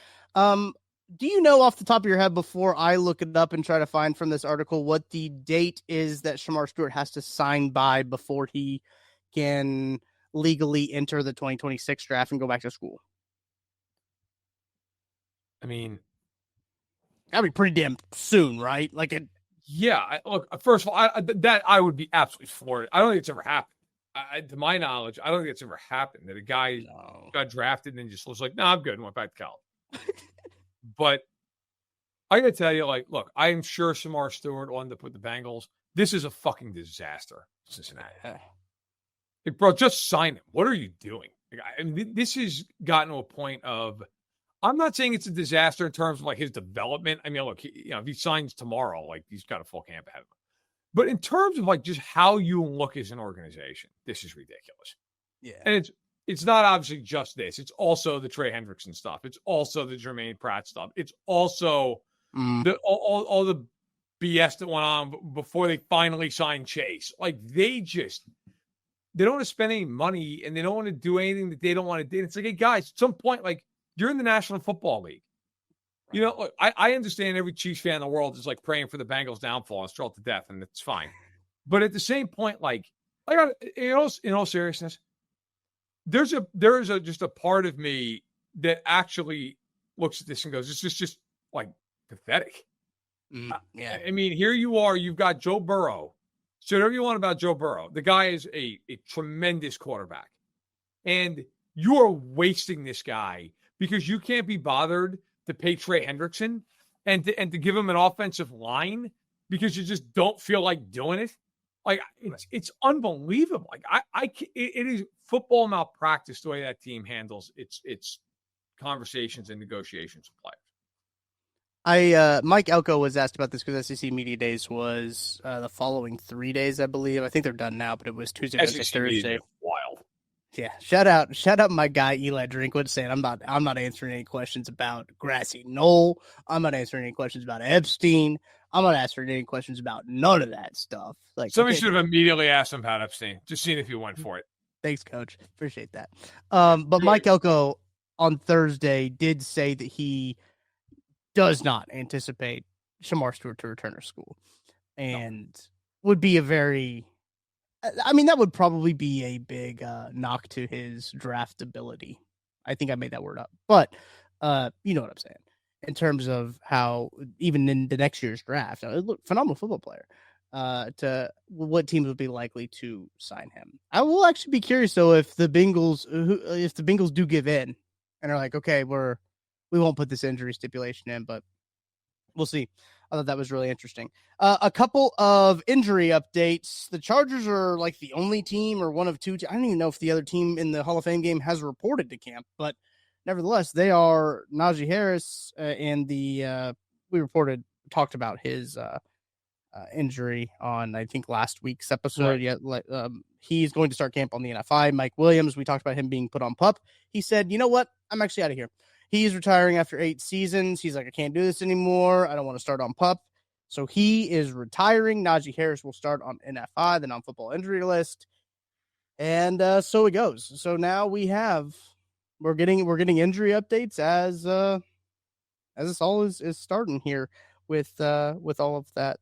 Do you know off the top of your head, before I look it up and try to find from this article, what the date is that Shamar Stewart has to sign by before he can legally enter the 2026 draft and go back to school? I mean, that'd be pretty damn soon, right? Like it. Yeah. Look, first of all, I would be absolutely floored. I don't think it's ever happened. To my knowledge, I don't think it's ever happened that a guy got drafted and then just was like, "No, I'm good," and went back to college. But I got to tell you, look, I am sure Shamar Stewart will end up with the Bengals. This is a fucking disaster, Cincinnati. Bro, just sign him. What are you doing? I mean, this has gotten to a point of, I'm not saying it's a disaster in terms of his development. I mean, look, if he signs tomorrow, he's got a full camp ahead of him. But in terms of just how you look as an organization, this is ridiculous. Yeah. And it's not obviously just this. It's also the Trey Hendrickson stuff. It's also the Jermaine Pratt stuff. It's also all the BS that went on before they finally signed Chase. They don't want to spend any money and they don't want to do anything that they don't want to do. And it's like, hey, guys, at some point, you're in the National Football League. You know, look, I understand every Chiefs fan in the world is praying for the Bengals' downfall and strolled to death, and it's fine. But at the same point, in all seriousness, there is just a part of me that actually looks at this and goes, "This is just pathetic." Yeah. I mean, here you are. You've got Joe Burrow. Say whatever you want about Joe Burrow. The guy is a tremendous quarterback, and you are wasting this guy because you can't be bothered to pay Trey Hendrickson and to give him an offensive line because you just don't feel like doing it. It's unbelievable. It is football malpractice the way that team handles its conversations and negotiations with players. Mike Elko was asked about this because SEC Media Days was the following 3 days, I believe. I think they're done now, but it was Tuesday, Wednesday, Thursday. Wild. Yeah, shout out my guy Eli Drinkwitz saying I'm not answering any questions about Grassy Knoll. I'm not answering any questions about Epstein. I'm not answering any questions about none of that stuff. Somebody should have immediately asked him about Epstein, just seeing if he went for it. Thanks, Coach. Appreciate that. But Mike Elko on Thursday did say that he does not anticipate Shamar Stewart to return to school, and would be that would probably be a big knock to his draftability. I think I made that word up, but you know what I'm saying. In terms of how, even in the next year's draft, look, phenomenal football player, to what teams would be likely to sign him. I will actually be curious though if the Bengals do give in and are like, okay, we won't put this injury stipulation in, but we'll see. I thought that was really interesting. A couple of injury updates. The Chargers are the only team or one of two. I don't even know if the other team in the Hall of Fame game has reported to camp, but nevertheless, they are Najee Harris and the we talked about his injury on, I think, last week's episode. Right. He's going to start camp on the NFI. Mike Williams, we talked about him being put on PUP. He said, you know what? I'm actually out of here. He's retiring after 8 seasons. He's like, I can't do this anymore. I don't want to start on PUP. So he is retiring. Najee Harris will start on NFI, the non-football injury list. And so it goes. So now we're getting injury updates as this all is starting here with all of that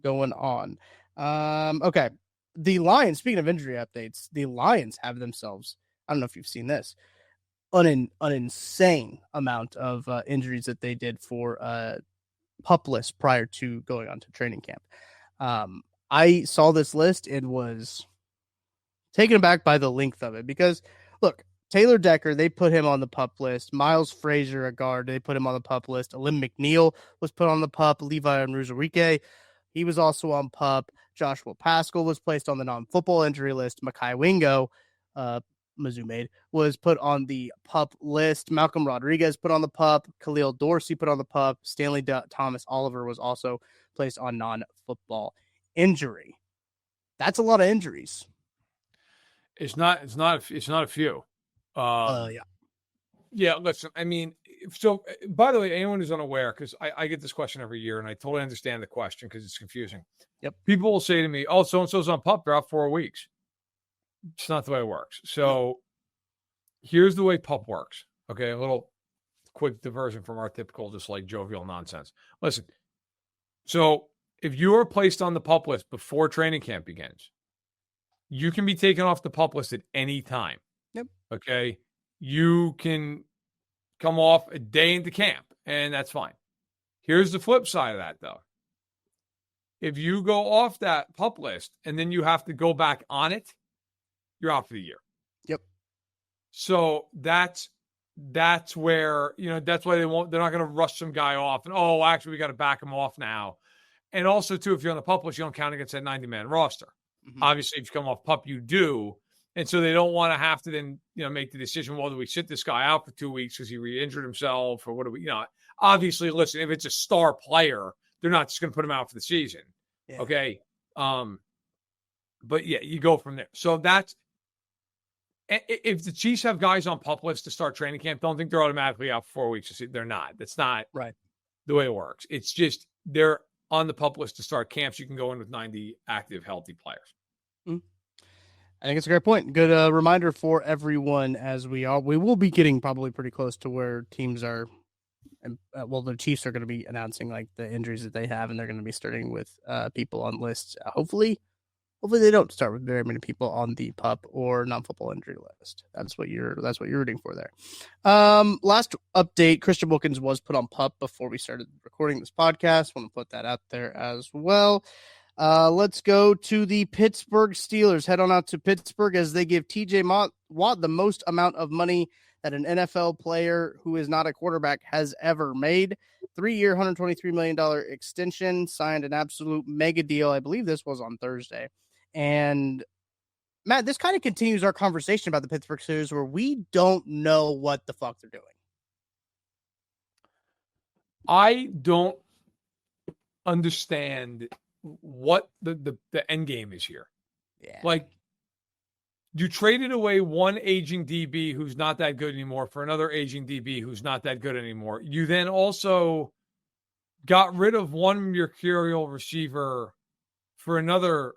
going on. Okay. The Lions, speaking of injury updates, the Lions have themselves, I don't know if you've seen this, an insane amount of injuries that they did for PUP list prior to going on to training camp. I saw this list and was taken aback by the length of it because, look, Taylor Decker, they put him on the PUP list. Miles Frazier, a guard, they put him on the PUP list. Alim McNeil was put on the PUP. Levi Onwuzurike, he was also on PUP. Joshua Pascal was placed on the non-football injury list. Makai Wingo, Mizzou made, was put on the PUP list. Malcolm Rodriguez put on the PUP. Khalil Dorsey put on the PUP. Stanley Thomas Oliver was also placed on non-football injury. That's a lot of injuries. It's not a few. Yeah. Listen, I mean, so by the way, anyone who's unaware, because I get this question every year, and I totally understand the question because it's confusing. Yep. People will say to me, "Oh, so and so's on PUP. They're out 4 weeks." It's not the way it works. So here's the way PUP works. Okay, a little quick diversion from our typical just like jovial nonsense. Listen. So if you are placed on the PUP list before training camp begins, you can be taken off the PUP list at any time. Yep. Okay. You can come off a day into camp, and that's fine. Here's the flip side of that, though. If you go off that PUP list and then you have to go back on it, you're out for the year. Yep. So that's where, that's why they're not going to rush some guy off and, oh, actually, we got to back him off now. And also, too, if you're on the PUP list, you don't count against that 90-man roster. Mm-hmm. Obviously, if you come off PUP, you do. And so they don't want to have to then, make the decision, well, do we sit this guy out for 2 weeks because he re-injured himself or what do we, obviously, listen, if it's a star player, they're not just going to put him out for the season. Yeah. Okay. But yeah, you go from there. So that's, if the Chiefs have guys on PUP lists to start training camp, don't think they're automatically out for 4 weeks. They're not. That's not right the way it works. It's just they're on the PUP list to start camps. You can go in with 90 active, healthy players. Mm-hmm. I think it's a great point. Good reminder for everyone as we will be getting probably pretty close to where teams are. And the Chiefs are going to be announcing like the injuries that they have, and they're going to be starting with people on lists. Hopefully they don't start with very many people on the PUP or non-football injury list. That's what you're rooting for there. Last update: Christian Wilkins was put on PUP before we started recording this podcast. Want to put that out there as well. Let's go to the Pittsburgh Steelers. Head on out to Pittsburgh as they give TJ Watt the most amount of money that an NFL player who is not a quarterback has ever made. 3-year, $123 million extension, signed an absolute mega deal. I believe this was on Thursday. And Matt, this kind of continues our conversation about the Pittsburgh Steelers where we don't know what the fuck they're doing. I don't understand what the end game is here. Yeah. Like, you traded away one aging DB who's not that good anymore for another aging DB who's not that good anymore. You then also got rid of one mercurial receiver for another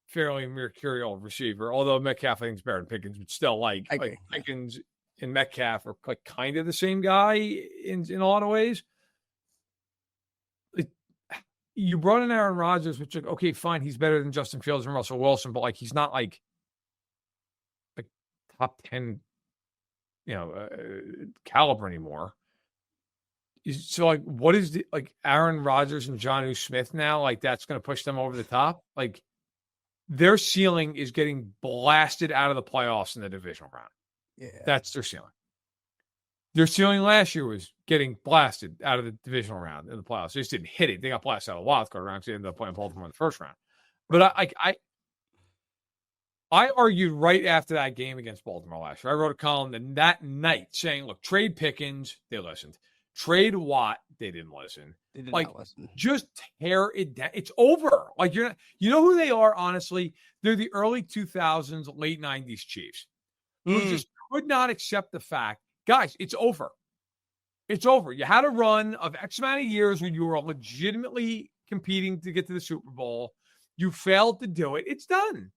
fairly mercurial receiver, although Metcalf I think is better than Pickens, but still like Pickens and Metcalf are like kind of the same guy in a lot of ways. You brought in Aaron Rodgers, which, okay, fine, he's better than Justin Fields and Russell Wilson, but like he's not like top 10, caliber anymore. So like, what is Aaron Rodgers and Jonnu Smith now? Like that's going to push them over the top. Like their ceiling is getting blasted out of the playoffs in the divisional round. Yeah, that's their ceiling. Their ceiling last year was getting blasted out of the divisional round in the playoffs. They just didn't hit it. They got blasted out of the wild card round because they ended up playing Baltimore in the first round. But I argued right after that game against Baltimore last year. I wrote a column that night saying, look, trade Pickens, they listened. Trade Watt, they didn't listen. They did like, not listen. Just tear it down. It's over. Like, you know who they are, honestly? They're the early 2000s, late 90s Chiefs who just could not accept the fact, guys, it's over. It's over. You had a run of X amount of years when you were legitimately competing to get to the Super Bowl. You failed to do it. It's done.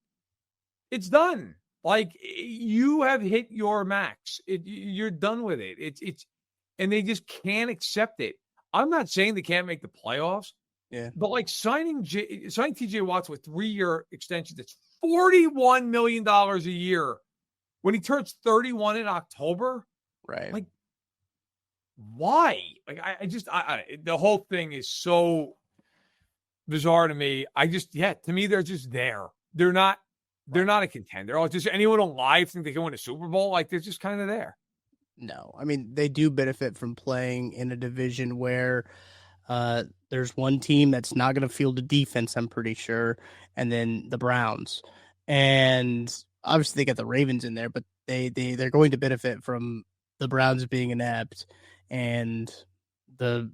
It's done. Like, you have hit your max. You're done with it. It's, and they just can't accept it. I'm not saying they can't make the playoffs. Yeah. But like signing TJ Watts with 3-year extension, that's $41 million a year when he turns 31 in October. Right. Like, why? Like, I the whole thing is so bizarre to me. To me, they're just there. They're not a contender. Oh, just anyone alive think they can win a Super Bowl? Like, they're just kind of there. No, I mean, they do benefit from playing in a division where there's one team that's not going to field a defense, I'm pretty sure, and then the Browns. And obviously they got the Ravens in there, but they're going to benefit from the Browns being inept and the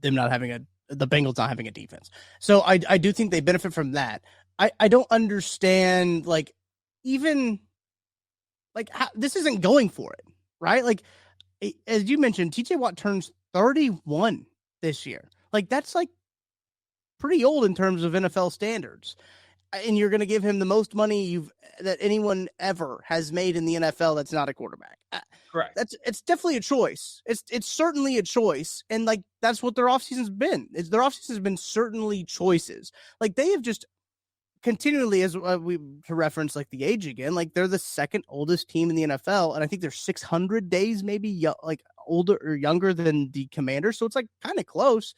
Bengals not having a defense. So I do think they benefit from that. I don't understand, like, even like how, this isn't going for it, right? Like, as you mentioned, TJ Watt turns 31 this year. Like, that's like pretty old in terms of NFL standards. And you're going to give him the most money that anyone ever has made in the NFL that's not a quarterback. Correct. It's definitely a choice. It's certainly a choice. And like, that's what their offseason's been. Their offseason has been certainly choices. Like, they have just continually, as we to reference like the age again, like they're the second oldest team in the NFL, and I think they're 600 days maybe like older or younger than the Commanders, so it's like kind of close.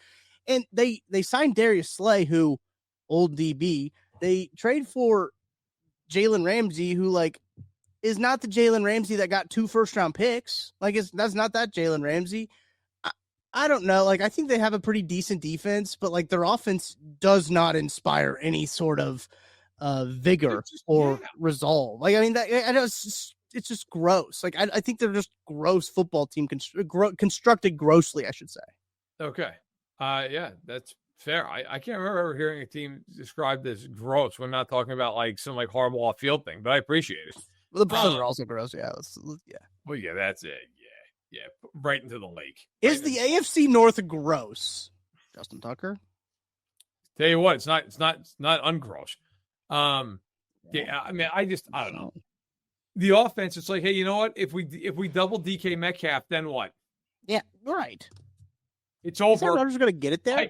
And they signed Darius Slay, who old DB. They trade for Jalen Ramsey, who like is not the Jalen Ramsey that got 2 first-round picks. Like, that's not that Jalen Ramsey. I don't know. Like, I think they have a pretty decent defense, but like their offense does not inspire any sort of vigor or resolve. Like, I mean, I know it's just gross. Like, I think they're just gross football team constructed grossly, I should say. Okay. Yeah, that's fair. I can't remember ever hearing a team described as gross. We're not talking about like some like horrible off field thing, but I appreciate it. Well, the Browns are also gross. Yeah. Yeah. Well, yeah, that's it. Yeah, right into the lake. Is the AFC North gross? Justin Tucker. Tell you what, it's not ungross. Yeah, I mean, I don't know. The offense, it's like, hey, you know what? If we double DK Metcalf, then what? Yeah, right. It's over. Is Aaron Rodgers going to get it there?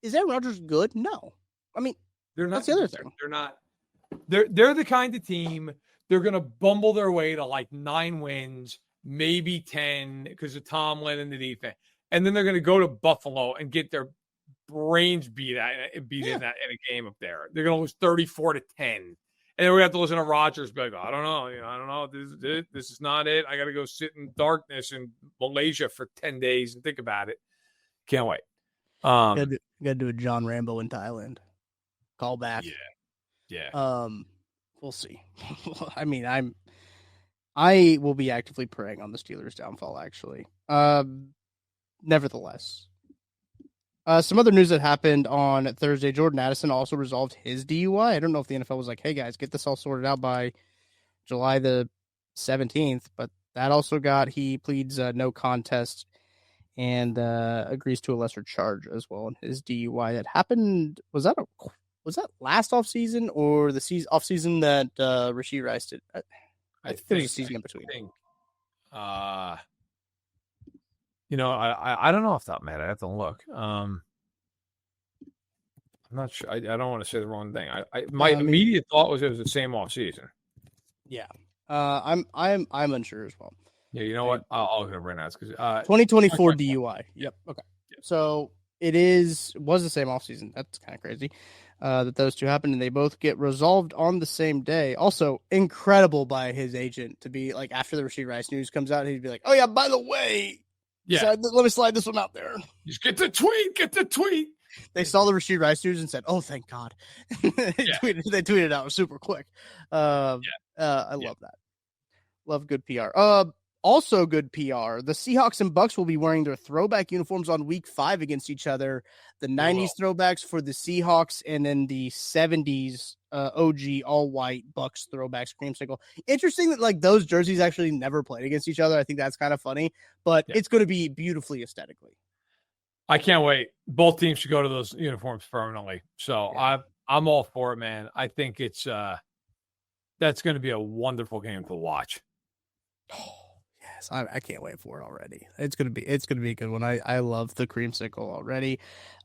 Is Aaron Rodgers good? No. I mean, they're not. That's the other thing. They're not. They're the kind of team, they're going to bumble their way to like 9 wins. Maybe 10 because of Tomlin and the defense. And then they're going to go to Buffalo and get their brains beat in a game up there. They're going to lose 34-10. And then we have to listen to Rodgers be like, I don't know. This is not it. I got to go sit in darkness in Malaysia for 10 days and think about it. Can't wait. Got to do a John Rambo in Thailand. Call back. Yeah. We'll see. I mean, I will be actively preying on the Steelers' downfall, actually. Nevertheless, some other news that happened on Thursday. Jordan Addison also resolved his DUI. I don't know if the NFL was like, hey, guys, get this all sorted out by July the 17th, but that also he pleads no contest and agrees to a lesser charge as well in his DUI. That happened, was that last offseason or the offseason that Rashee Rice did? I think there's a season in between. I don't know off the top of my head. I have to look. I'm not sure. I don't want to say the wrong thing. My immediate thought was it was the same off season. Yeah. I'm unsure as well. Yeah, you know what? I'll look it up right now. It's because 2024 DUI. Yep. Okay. Yep. So it was the same off season. That's kind of crazy. That those two happened, and they both get resolved on the same day. Also, incredible by his agent to be like, after the Rashee Rice news comes out, he'd be like, "Oh yeah, by the way, let me slide this one out there. Just get the tweet. They saw the Rashee Rice news and said, "Oh, thank God." They tweeted out super quick. I love that. Love good PR. Also good PR. The Seahawks and Bucks will be wearing their throwback uniforms on week 5 against each other. The 90s throwbacks for the Seahawks, and then the 70s OG all white Bucks throwbacks creamsicle. Interesting that like those jerseys actually never played against each other. I think that's kind of funny, but it's going to be beautifully aesthetically. I can't wait. Both teams should go to those uniforms permanently. So I'm all for it, man. I think it's that's going to be a wonderful game to watch. Oh, yes, I can't wait for it already. It's gonna be a good one. I love the creamsicle already.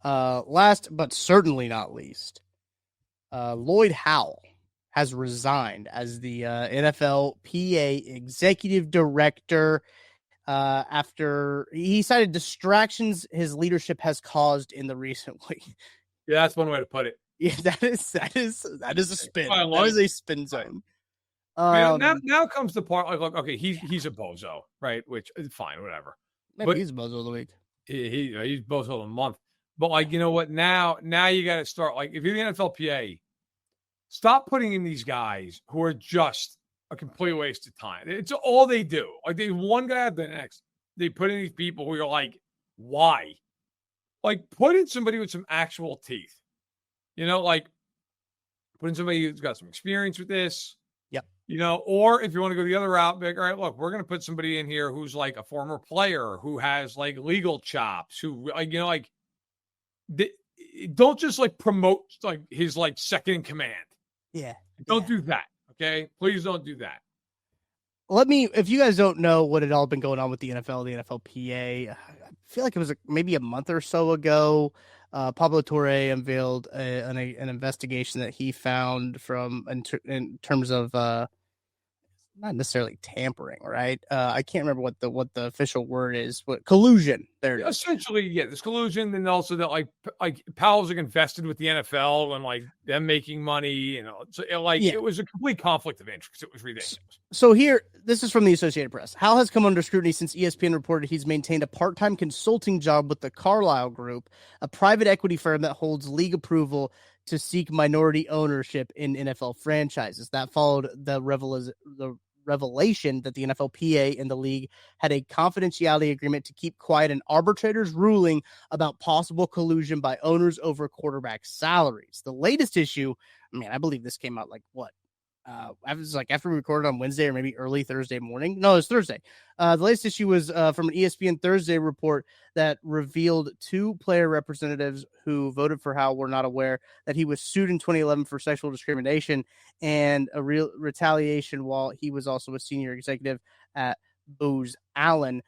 Last but certainly not least, Lloyd Howell has resigned as the NFLPA executive director after he cited distractions his leadership has caused in the recent week. Yeah, that's one way to put it. Yeah, that is a spin. That is a spin zone. Now comes the part like okay, he's a bozo, right? Which is fine, whatever. Maybe he's a bozo of the week. He's bozo of the month. But like, you know what? Now you got to start like if you're the NFLPA, stop putting in these guys who are just a complete waste of time. It's all they do. Like they one guy after the next. They put in these people who you're like, why? Like put in somebody with some actual teeth. You know, like put in somebody who's got some experience with this. You know, or if you want to go the other route, be like, all right, look, we're going to put somebody in here who's like a former player who has like legal chops, who like, you know, like don't just like promote like his like second in command. Yeah. Don't do that. Okay. Please don't do that. If you guys don't know what had all been going on with the NFL, the NFLPA, I feel like it was maybe a month or so ago. Pablo Torre unveiled an investigation that he found from in terms of not necessarily tampering, right? I can't remember what the official word is, but collusion. There it is. Essentially, yeah, there's collusion, and also that like Powell's like invested with the NFL and like them making money, you know. So it was a complete conflict of interest. It was ridiculous. So here, this is from the Associated Press. Howell has come under scrutiny since ESPN reported he's maintained a part-time consulting job with the Carlyle Group, a private equity firm that holds league approval to seek minority ownership in NFL franchises. That followed the revelation that the NFLPA and the league had a confidentiality agreement to keep quiet an arbitrator's ruling about possible collusion by owners over quarterback salaries. The latest issue, I believe this came out like what? It was like after we recorded on Wednesday or maybe early Thursday morning. No, it was Thursday. The latest issue was from an ESPN Thursday report that revealed 2 player representatives who voted for Howell were not aware that he was sued in 2011 for sexual discrimination and a real retaliation while he was also a senior executive at Booz Allen.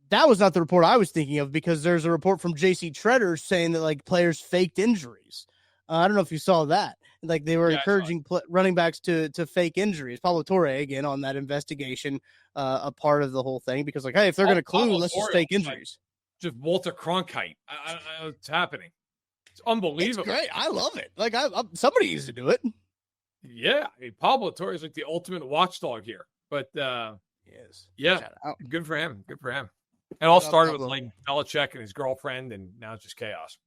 That was not the report I was thinking of, because there's a report from JC Treader saying that like players faked injuries. I don't know if you saw that. Like they were encouraging running backs to fake injuries. Pablo Torre, again, on that investigation, a part of the whole thing, because like, hey, if they're going to collude, let's just fake injuries. Just Walter Cronkite. I it's happening. It's unbelievable. It's great. I love it. Like somebody needs to do it. Yeah. Pablo Torre is like the ultimate watchdog here, but yes. Yeah, good for him. Good for him. It all started with like Belichick and his girlfriend, and now it's just chaos.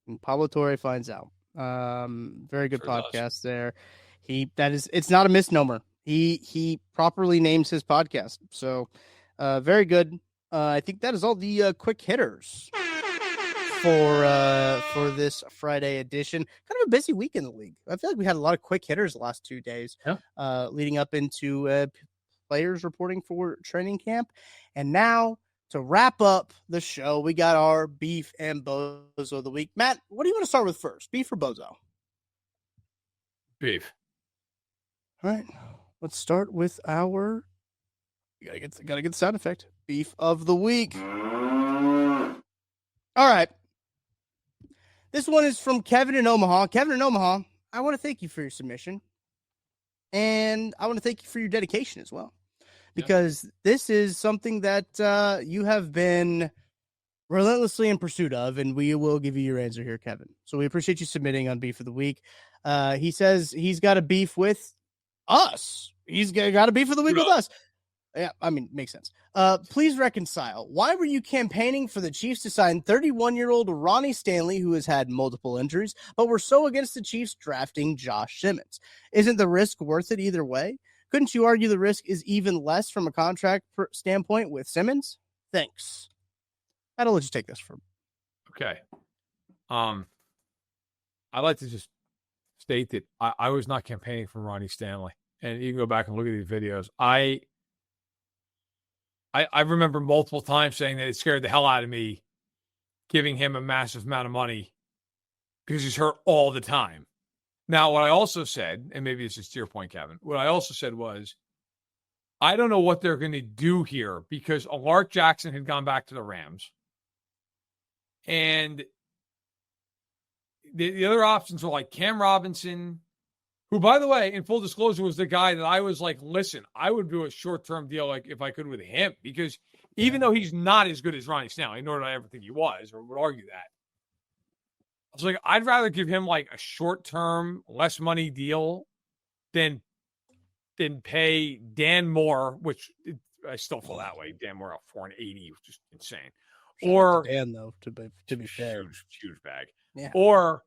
And Pablo Torre finds out. Very good podcast there. It's not a misnomer. He properly names his podcast. So, very good. I think that is all the quick hitters for this Friday edition. Kind of a busy week in the league. I feel like we had a lot of quick hitters the last 2 days, leading up into players reporting for training camp. And now, to wrap up the show, we got our Beef and Bozo of the week. Matt, what do you want to start with first? Beef or Bozo? Beef. All right. Let's start with our gotta get the sound effect. Beef of the week. All right. This one is from Kevin in Omaha. Kevin in Omaha, I want to thank you for your submission. And I want to thank you for your dedication as well, because this is something that you have been relentlessly in pursuit of, and we will give you your answer here, Kevin. So we appreciate you submitting on Beef of the Week. He says he's got a beef with us. He's got a beef of the week with us. Yeah, I mean, makes sense. Please reconcile. Why were you campaigning for the Chiefs to sign 31-year-old Ronnie Stanley, who has had multiple injuries, but were so against the Chiefs drafting Josh Simmons? Isn't the risk worth it either way? Couldn't you argue the risk is even less from a contract standpoint with Simmons? Thanks. I'll let you take this from. Okay. I'd like to just state that I was not campaigning for Ronnie Stanley. And you can go back and look at these videos. I remember multiple times saying that it scared the hell out of me giving him a massive amount of money because he's hurt all the time. Now, what I also said, and maybe this is to your point, Kevin, what I also said was, I don't know what they're going to do here because Alart Jackson had gone back to the Rams. And the other options were like Cam Robinson, who, by the way, in full disclosure, was the guy that I was like, listen, I would do a short-term deal like if I could with him, because even though he's not as good as Ronnie Stanley, nor did I ever think he was or would argue that, I was like, I'd rather give him like a short-term, less money deal than pay Dan Moore, which I still feel that way. Dan Moore out $480, which is insane. Or Dan, though, to be fair, huge bag. Yeah. Or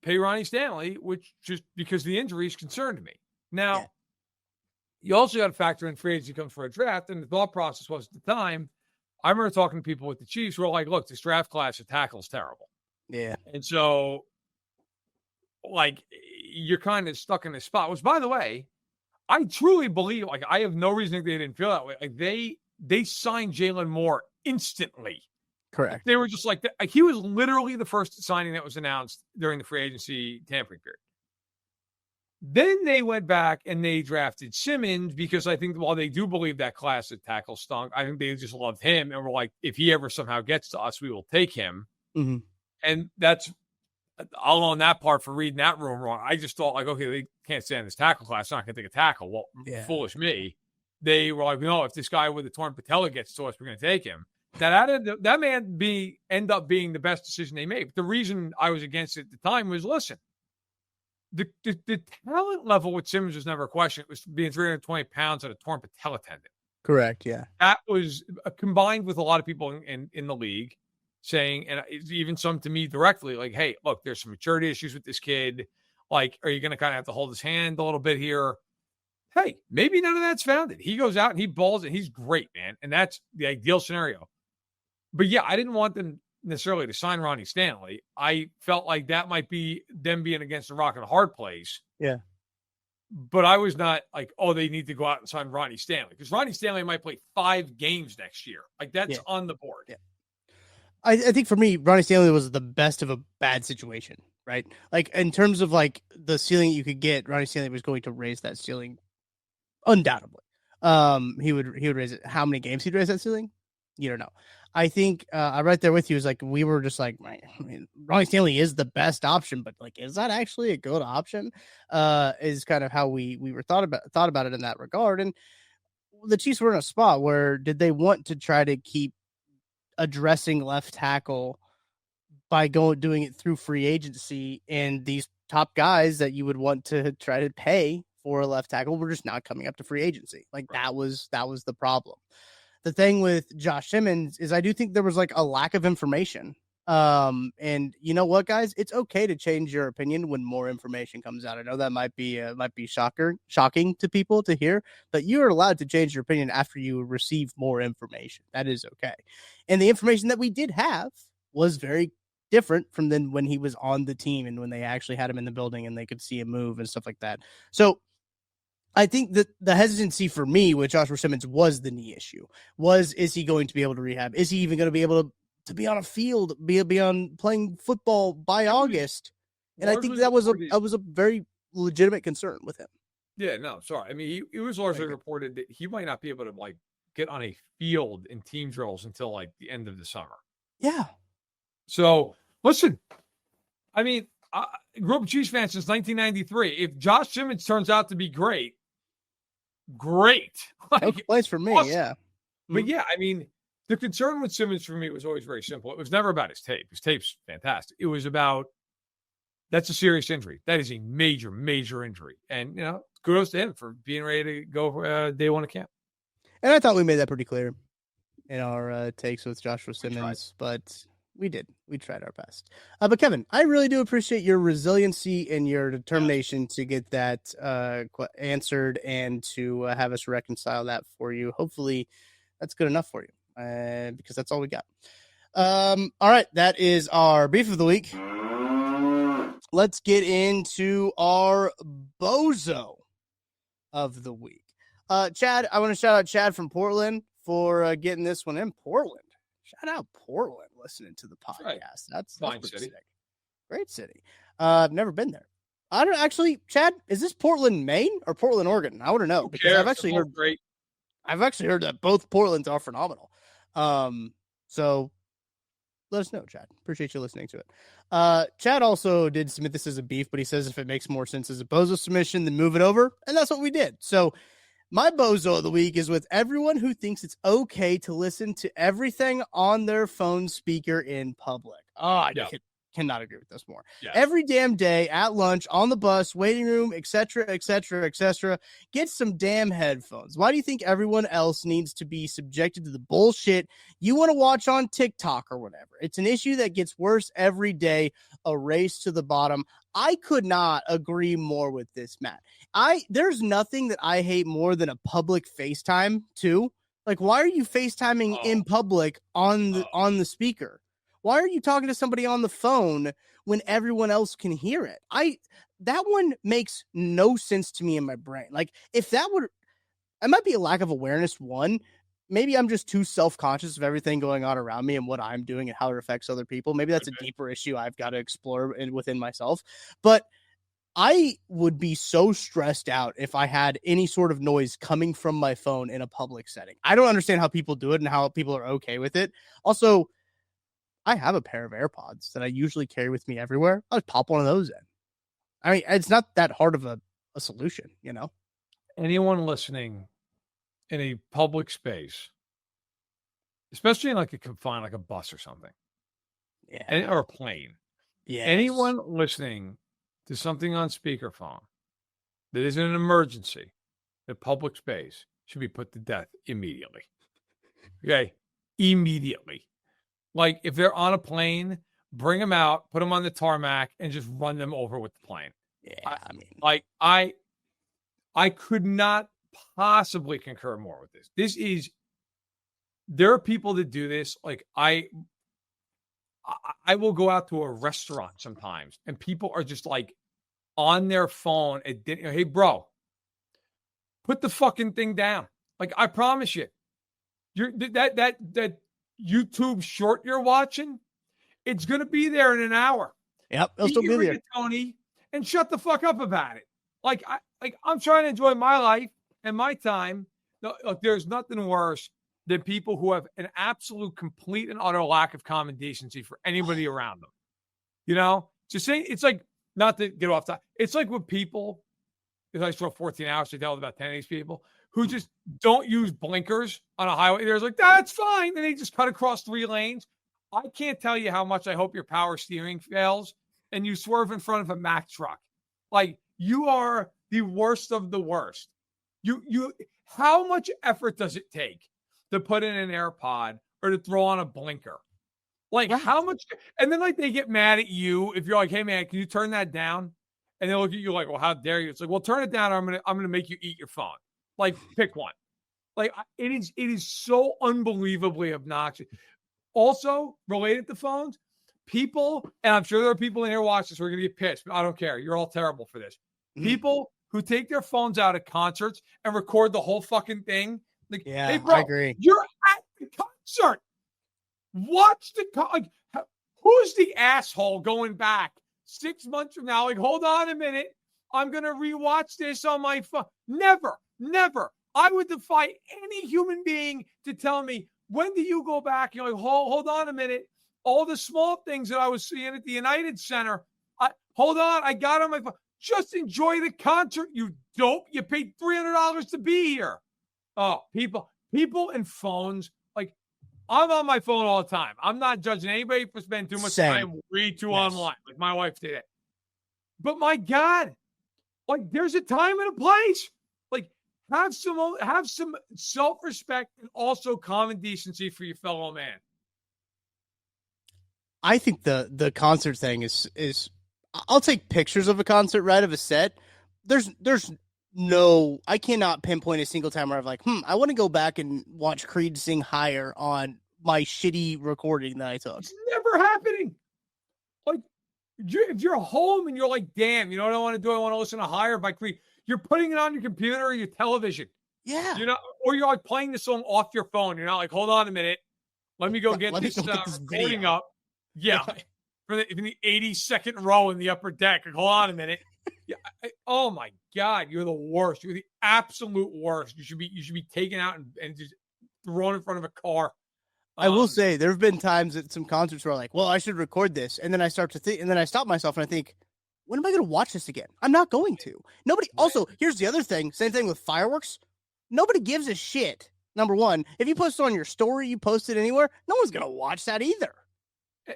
pay Ronnie Stanley, which just because the injuries concerned me. Now, you also got to factor in free agency comes for a draft, and the thought process was at the time, I remember talking to people with the Chiefs who were like, look, this draft class of tackle is terrible. Yeah. And so, like, you're kind of stuck in this spot, which, by the way, I truly believe, like, I have no reason to think they didn't feel that way. Like, they signed Jalen Moore instantly. Correct. They were just like, he was literally the first signing that was announced during the free agency tampering period. Then they went back and they drafted Simmons because I think while they do believe that class at tackle stunk, I think they just loved him and were like, if he ever somehow gets to us, we will take him. Mm-hmm. And that's, I'll own that part for reading that room wrong. I just thought like, okay, they can't stand this tackle class. They're not going to take a tackle. Well, foolish me. They were like, no, if this guy with a torn patella gets to us, we're going to take him. That may end up being the best decision they made. But the reason I was against it at the time was, listen, the talent level with Simmons was never a question. It was being 320 pounds at a torn patella tendon. Correct, yeah. That was combined with a lot of people in the league saying, and even some to me directly, like, hey, look, there's some maturity issues with this kid. Like, are you going to kind of have to hold his hand a little bit here? Hey, maybe none of that's founded. He goes out and he balls and he's great, man. And that's the ideal scenario. But yeah, I didn't want them necessarily to sign Ronnie Stanley. I felt like that might be them being against a rock and a hard place. Yeah. But I was not like, oh, they need to go out and sign Ronnie Stanley, because Ronnie Stanley might play 5 games next year. Like, that's on the board. Yeah. I think for me, Ronnie Stanley was the best of a bad situation, right? Like, in terms of like the ceiling you could get, Ronnie Stanley was going to raise that ceiling undoubtedly. He would raise it. How many games he'd raise that ceiling? You don't know. I think I'm right there with you. Is like, we were just like, I mean, Ronnie Stanley is the best option, but like, is that actually a good option? Is kind of how we were thought about it in that regard. And the Chiefs were in a spot where, did they want to try to keep addressing left tackle by doing it through free agency, and these top guys that you would want to try to pay for a left tackle were just not coming up to free agency? Like, that was the problem. The thing with Josh Simmons is I do think there was like a lack of information. And you know what, guys, it's okay to change your opinion when more information comes out. I know that might be shocking to people to hear, but you are allowed to change your opinion after you receive more information. That is okay. And the information that we did have was very different from then when he was on the team and when they actually had him in the building and they could see him move and stuff like that. So I think that the hesitancy for me with Joshua Simmons was the knee issue. Is he going to be able to rehab? Is he even going to be able to be on a field, be on playing football by August? And I think that was a very legitimate concern with him. Yeah, no, sorry. I mean, it was largely reported that he might not be able to like get on a field in team drills until like the end of the summer. Yeah. So listen, I mean, I grew up a Chiefs fan since 1993. If Josh Simmons turns out to be great. Like, no place for me, awesome. Yeah. But yeah, I mean, the concern with Simmons for me was always very simple. It was never about his tape. His tape's fantastic. It was about, that's a serious injury. That is a major, major injury. And, you know, kudos to him for being ready to go day one of camp. And I thought we made that pretty clear in our takes with Joshua Simmons, but we did. We tried our best. But Kevin, I really do appreciate your resiliency and your determination to get that answered and to have us reconcile that for you. Hopefully that's good enough for you, because that's all we got. All right, that is our beef of the week. Let's get into our bozo of the week. Chad, I want to shout out Chad from Portland for getting this one in. Portland. Shout out Portland listening to the podcast. Right. That's fine city. Sick. Great city. I've never been there. I don't actually, Chad, is this Portland, Maine or Portland, Oregon? I want to know because I've actually heard that both Portlands are phenomenal. So let us know, Chad. Appreciate you listening to it. Chad also did submit this as a beef, but he says if it makes more sense as a bozo submission, then move it over. And that's what we did. So my bozo of the week is with everyone who thinks it's okay to listen to everything on their phone speaker in public. I cannot agree with this more. Yeah. Every damn day at lunch, on the bus, waiting room, etc., get some damn headphones. Why do you think everyone else needs to be subjected to the bullshit you want to watch on TikTok or whatever? It's an issue that gets worse every day, a race to the bottom. I could not agree more with this, Matt. There's nothing that I hate more than a public FaceTime too. Like, why are you FaceTiming in public on the speaker? Why are you talking to somebody on the phone when everyone else can hear it? That one makes no sense to me in my brain. Like, if that would, it might be a lack of awareness. One, maybe I'm just too self-conscious of everything going on around me and what I'm doing and how it affects other people. Maybe that's a deeper issue I've got to explore within myself. But I would be so stressed out if I had any sort of noise coming from my phone in a public setting. I don't understand how people do it and how people are okay with it. Also, I have a pair of AirPods that I usually carry with me everywhere. I'll just pop one of those in. I mean, it's not that hard of a solution, you know? Anyone listening in a public space, especially in like a confined, like a bus or something, or a plane. Yeah. Anyone listening to something on speakerphone that is an emergency in a public space should be put to death immediately. Okay? Immediately. Like, if they're on a plane, bring them out, put them on the tarmac, and just run them over with the plane. Yeah, I could not possibly concur more with this. There are people that do this. Like, I will go out to a restaurant sometimes, and people are just, like, on their phone. Hey, bro, put the fucking thing down. Like, I promise you, that YouTube short you're watching, it's going to be there in an hour. Yep, it'll still be there. Tony, and shut the fuck up about it. I'm trying to enjoy my life and my time. Look, there's nothing worse than people who have an absolute, complete, and utter lack of common decency for anybody around them. You know, just saying, it's like, not to get off that. It's like with people, if I saw 14 hours to dealt with about 10 of these people who just don't use blinkers on a highway. They're like, that's fine. And they just cut across 3 lanes. I can't tell you how much I hope your power steering fails and you swerve in front of a Mack truck. Like, you are the worst of the worst. How much effort does it take to put in an AirPod or to throw on a blinker? Like, how much? And then, like, they get mad at you if you're like, hey, man, can you turn that down? And they look at you like, well, how dare you? It's like, well, turn it down, or I'm gonna make you eat your phone. Like, pick one. Like, it is so unbelievably obnoxious. Also, related to phones, people, and I'm sure there are people in here watching this who are going to get pissed, but I don't care. You're all terrible for this. People who take their phones out at concerts and record the whole fucking thing. Like, yeah, hey, bro, I agree. You're at the concert. Watch the who's the asshole going back 6 months from now? Like, hold on a minute. I'm going to rewatch this on my phone. Never. I would defy any human being to tell me, when do you go back? You're like, hold on a minute. All the small things that I was seeing at the United Center. Hold on. I got on my phone. Just enjoy the concert, you dope. You paid $300 to be here. Oh, people and phones. Like, I'm on my phone all the time. I'm not judging anybody for spending too much time read too online. Like my wife did it. But my God, like, there's a time and a place. Like, have some self-respect and also common decency for your fellow man. I think the concert thing is I'll take pictures of a concert, right, of a set. There's no, I cannot pinpoint a single time where I'm like, I want to go back and watch Creed sing Higher on my shitty recording that I took. It's never happening. Like, if you're home and you're like, damn, you know what I want to do? I want to listen to Higher by Creed. You're putting it on your computer or your television. Yeah. You're not, or you're like playing the song off your phone. You're not like, hold on a minute. Let me go get this recording video up. Yeah. from the 82nd row in the upper deck. Like, hold on a minute. Yeah. Oh my God. You're the worst. You're the absolute worst. You should be taken out and just thrown in front of a car. I will say there have been times at some concerts where I'm like, well, I should record this. And then I start to think, and then I stop myself and I think, when am I going to watch this again? I'm not going to. Nobody. Also, here's the other thing. Same thing with fireworks. Nobody gives a shit. Number one, if you post it on your story, you post it anywhere, no one's going to watch that either.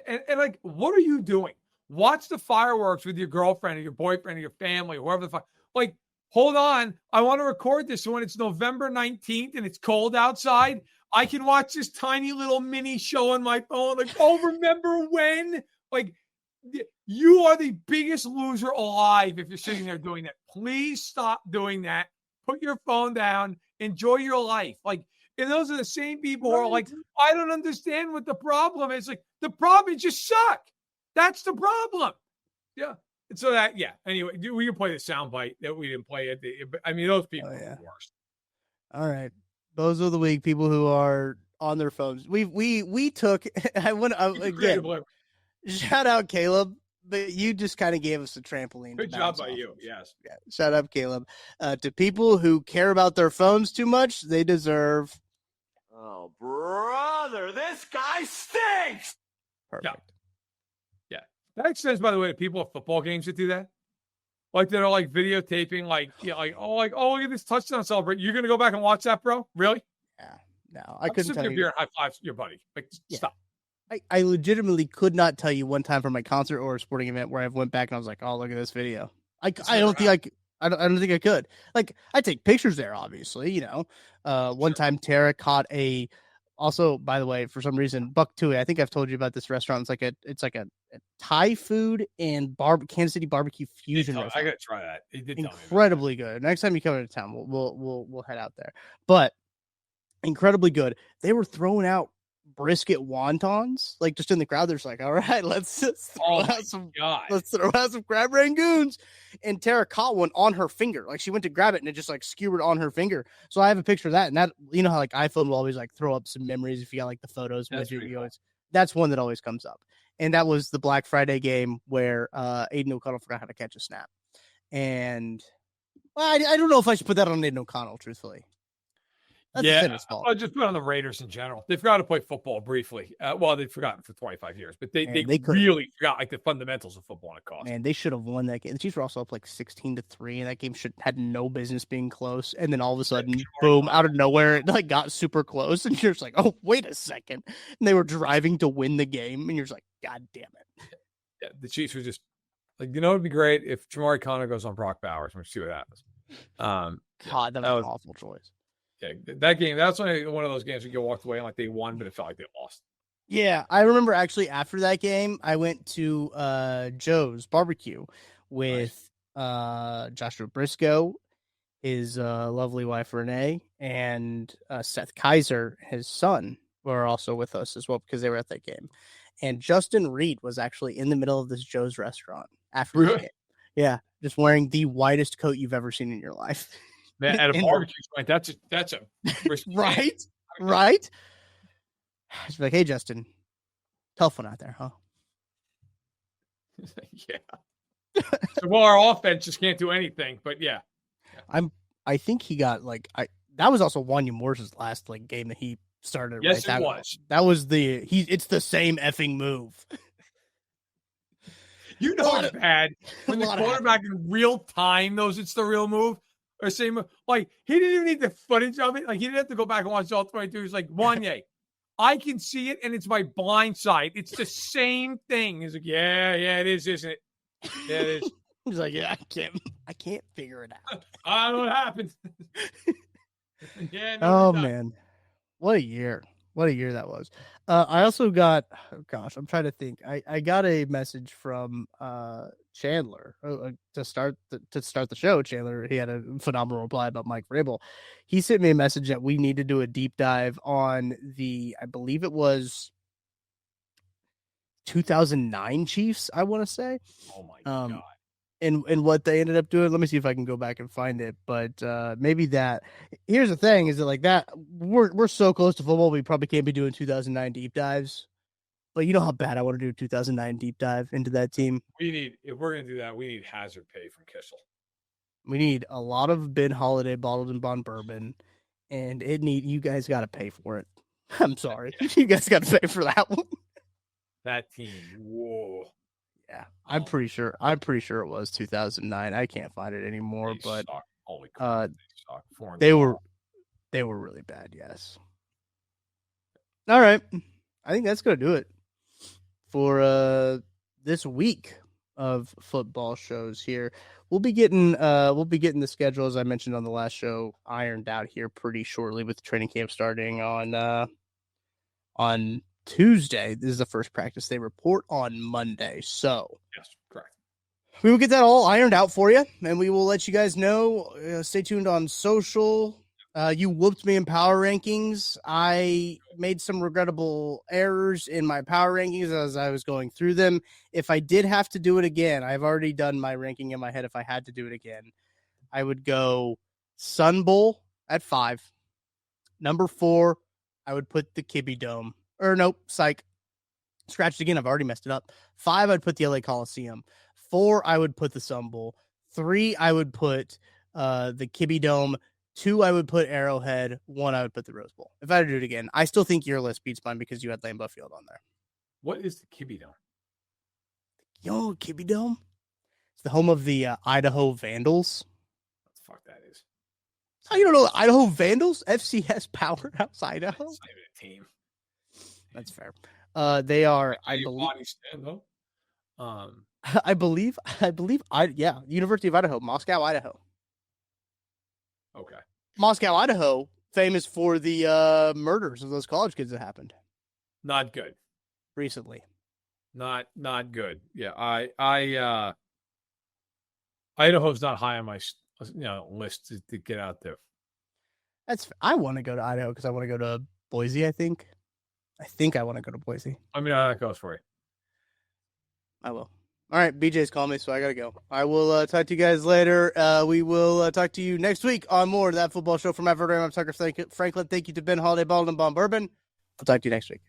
And like, what are you doing? Watch the fireworks with your girlfriend or your boyfriend or your family or whoever the fuck. Like, hold on. I want to record this. So when it's November 19th and it's cold outside, I can watch this tiny little mini show on my phone. Like, oh, remember when? Like, you are the biggest loser alive if you're sitting there doing that. Please stop doing that. Put your phone down. Enjoy your life. Like, and those are the same people who are like, I don't understand what the problem is. Like, the problem is you suck. That's the problem. Yeah. And so that, yeah. Anyway, we can play the soundbite that we didn't play at the. I mean, those people are the worst. All right. Those are the week people who are on their phones. We took. I want again. Shout out Caleb, but you just kind of gave us a trampoline. Good job by you. Yes. Yeah. Shout out Caleb. To people who care about their phones too much, they deserve. Oh, brother, this guy stinks. Perfect. Yeah. That extends, by the way, to people at football games that do that. Like they're like videotaping, oh, look at this touchdown celebrate. You're gonna go back and watch that, bro? Really? Yeah. No, I couldn't tell you. Beer and high five your buddy. Like, stop. I legitimately could not tell you one time from my concert or a sporting event where I went back and I was like, oh, look at this video. I don't think I could. Like, I take pictures there, obviously, you know. One time Tara caught also, by the way, for some reason, Buck Tui, I think I've told you about this restaurant. It's like a Thai food and Kansas City barbecue fusion restaurant. I gotta try that. Incredibly good. Next time you come into town, we'll head out there. But incredibly good. They were throwing out brisket wontons, like just in the crowd. They're just like, all right, let's throw out some crab rangoons. And Tara caught one on her finger. Like, she went to grab it and it just like skewered on her finger. So I have a picture of that. And that, you know how like iPhone will always like throw up some memories if you got like the photos. That's one that always comes up. And that was the Black Friday game where Aiden O'Connell forgot how to catch a snap. And I don't know if I should put that on Aiden O'Connell, truthfully. That's I'll just put on the Raiders in general. They forgot to play football briefly. Well, they've forgotten for 25 years, but they really forgot like the fundamentals of football and it cost. Man, they should have won that game. The Chiefs were also up like 16-3, and that game had no business being close. And then all of a sudden, boom, out of nowhere, it like got super close, and you're just like, oh, wait a second. And they were driving to win the game, and you're just like, God damn it. Yeah, the Chiefs were just like, you know, it'd be great if Jamari Conner goes on Brock Bowers. We'll see what happens. God, that was an awful choice. Yeah, that game, that's one of those games where you walked away and like they won, but it felt like they lost. Yeah, I remember actually after that game, I went to Joe's barbecue with Joshua Briscoe, his lovely wife Renee, and Seth Kaiser, his son, were also with us as well because they were at that game. And Justin Reed was actually in the middle of this Joe's restaurant after the game. Yeah, just wearing the whitest coat you've ever seen in your life. Man, at a barbecue joint, that's a right. It's like, hey, Justin, tough one out there, huh? Yeah. So, well, our offense just can't do anything, but yeah. I think he got that was also Wanya Morse's last game that he started. Yes, right? It was. That was it's the same effing move. You know it's bad when the quarterback in real time knows it's the real move. Or same, like, he didn't even need the footage of it. Like, he didn't have to go back and watch all 22. He's like, Wanye, I can see it, and it's my blind side. It's the same thing. He's like, yeah, it is, isn't it? Yeah, it is. He's like, yeah, I can't figure it out. I don't know what happened. Yeah. Oh man, what a year! What a year that was. I also got, oh gosh, I'm trying to think. I got a message from Chandler to start the show. Chandler, he had a phenomenal reply about Mike Vrabel. He sent me a message that we need to do a deep dive on I believe it was 2009 Chiefs, I want to say. Oh my god. And what they ended up doing. Let me see if I can go back and find it. But maybe that. Here's the thing: is that like that we're so close to football, we probably can't be doing 2009 deep dives. But you know how bad I want to do a 2009 deep dive into that team. If we're gonna do that, we need hazard pay from Kissel. We need a lot of Ben Holiday bottled in bond bourbon, and you guys got to pay for it. I'm sorry, you guys got to pay for that one. That team, whoa. Yeah, I'm pretty sure it was 2009. I can't find it anymore, but suck. Holy crap, they were really bad. Yes. All right, I think that's gonna do it for this week of football shows. Here, we'll be getting the schedule, as I mentioned on the last show, ironed out here pretty shortly, with the training camp starting on Tuesday. This is the first practice. They report on Monday. So yes, correct. We will get that all ironed out for you, and we will let you guys know. Stay tuned on social. You whooped me in power rankings. I made some regrettable errors in my power rankings as I was going through them. If I did have to do it again, I've already done my ranking in my head. If I had to do it again, I would go Sun Bowl at 5. Number 4, I would put the Kibby Dome. Or nope, psych. Scratched again. I've already messed it up. 5, I'd put the LA Coliseum. 4, I would put the Sun Bowl. 3, I would put the Kibby Dome. 2, I would put Arrowhead. 1, I would put the Rose Bowl. If I had to do it again, I still think your list beats mine because you had Lambeau Field on there. What is the Kibby Dome? Yo, Kibby Dome? It's the home of the Idaho Vandals. What the fuck that is? Oh, you don't know the Idaho Vandals? FCS Powerhouse Idaho? That's not even a team. That's fair. They are, I believe, University of Idaho, Moscow, Idaho. Okay. Moscow, Idaho, famous for the murders of those college kids that happened. Not good. Recently. Not good. Yeah, Idaho's not high on my list to get out there. I want to go to Idaho because I want to go to Boise, I think. I want to go to Boise. Let me know how that goes for you. I will. All right, BJ's calling me, so I got to go. I will talk to you guys later. We will talk to you next week on more of That Football Show from Verderame and Tucker Franklin. Thank you to Ben Holiday, Bottled and Bond Bourbon. I'll talk to you next week.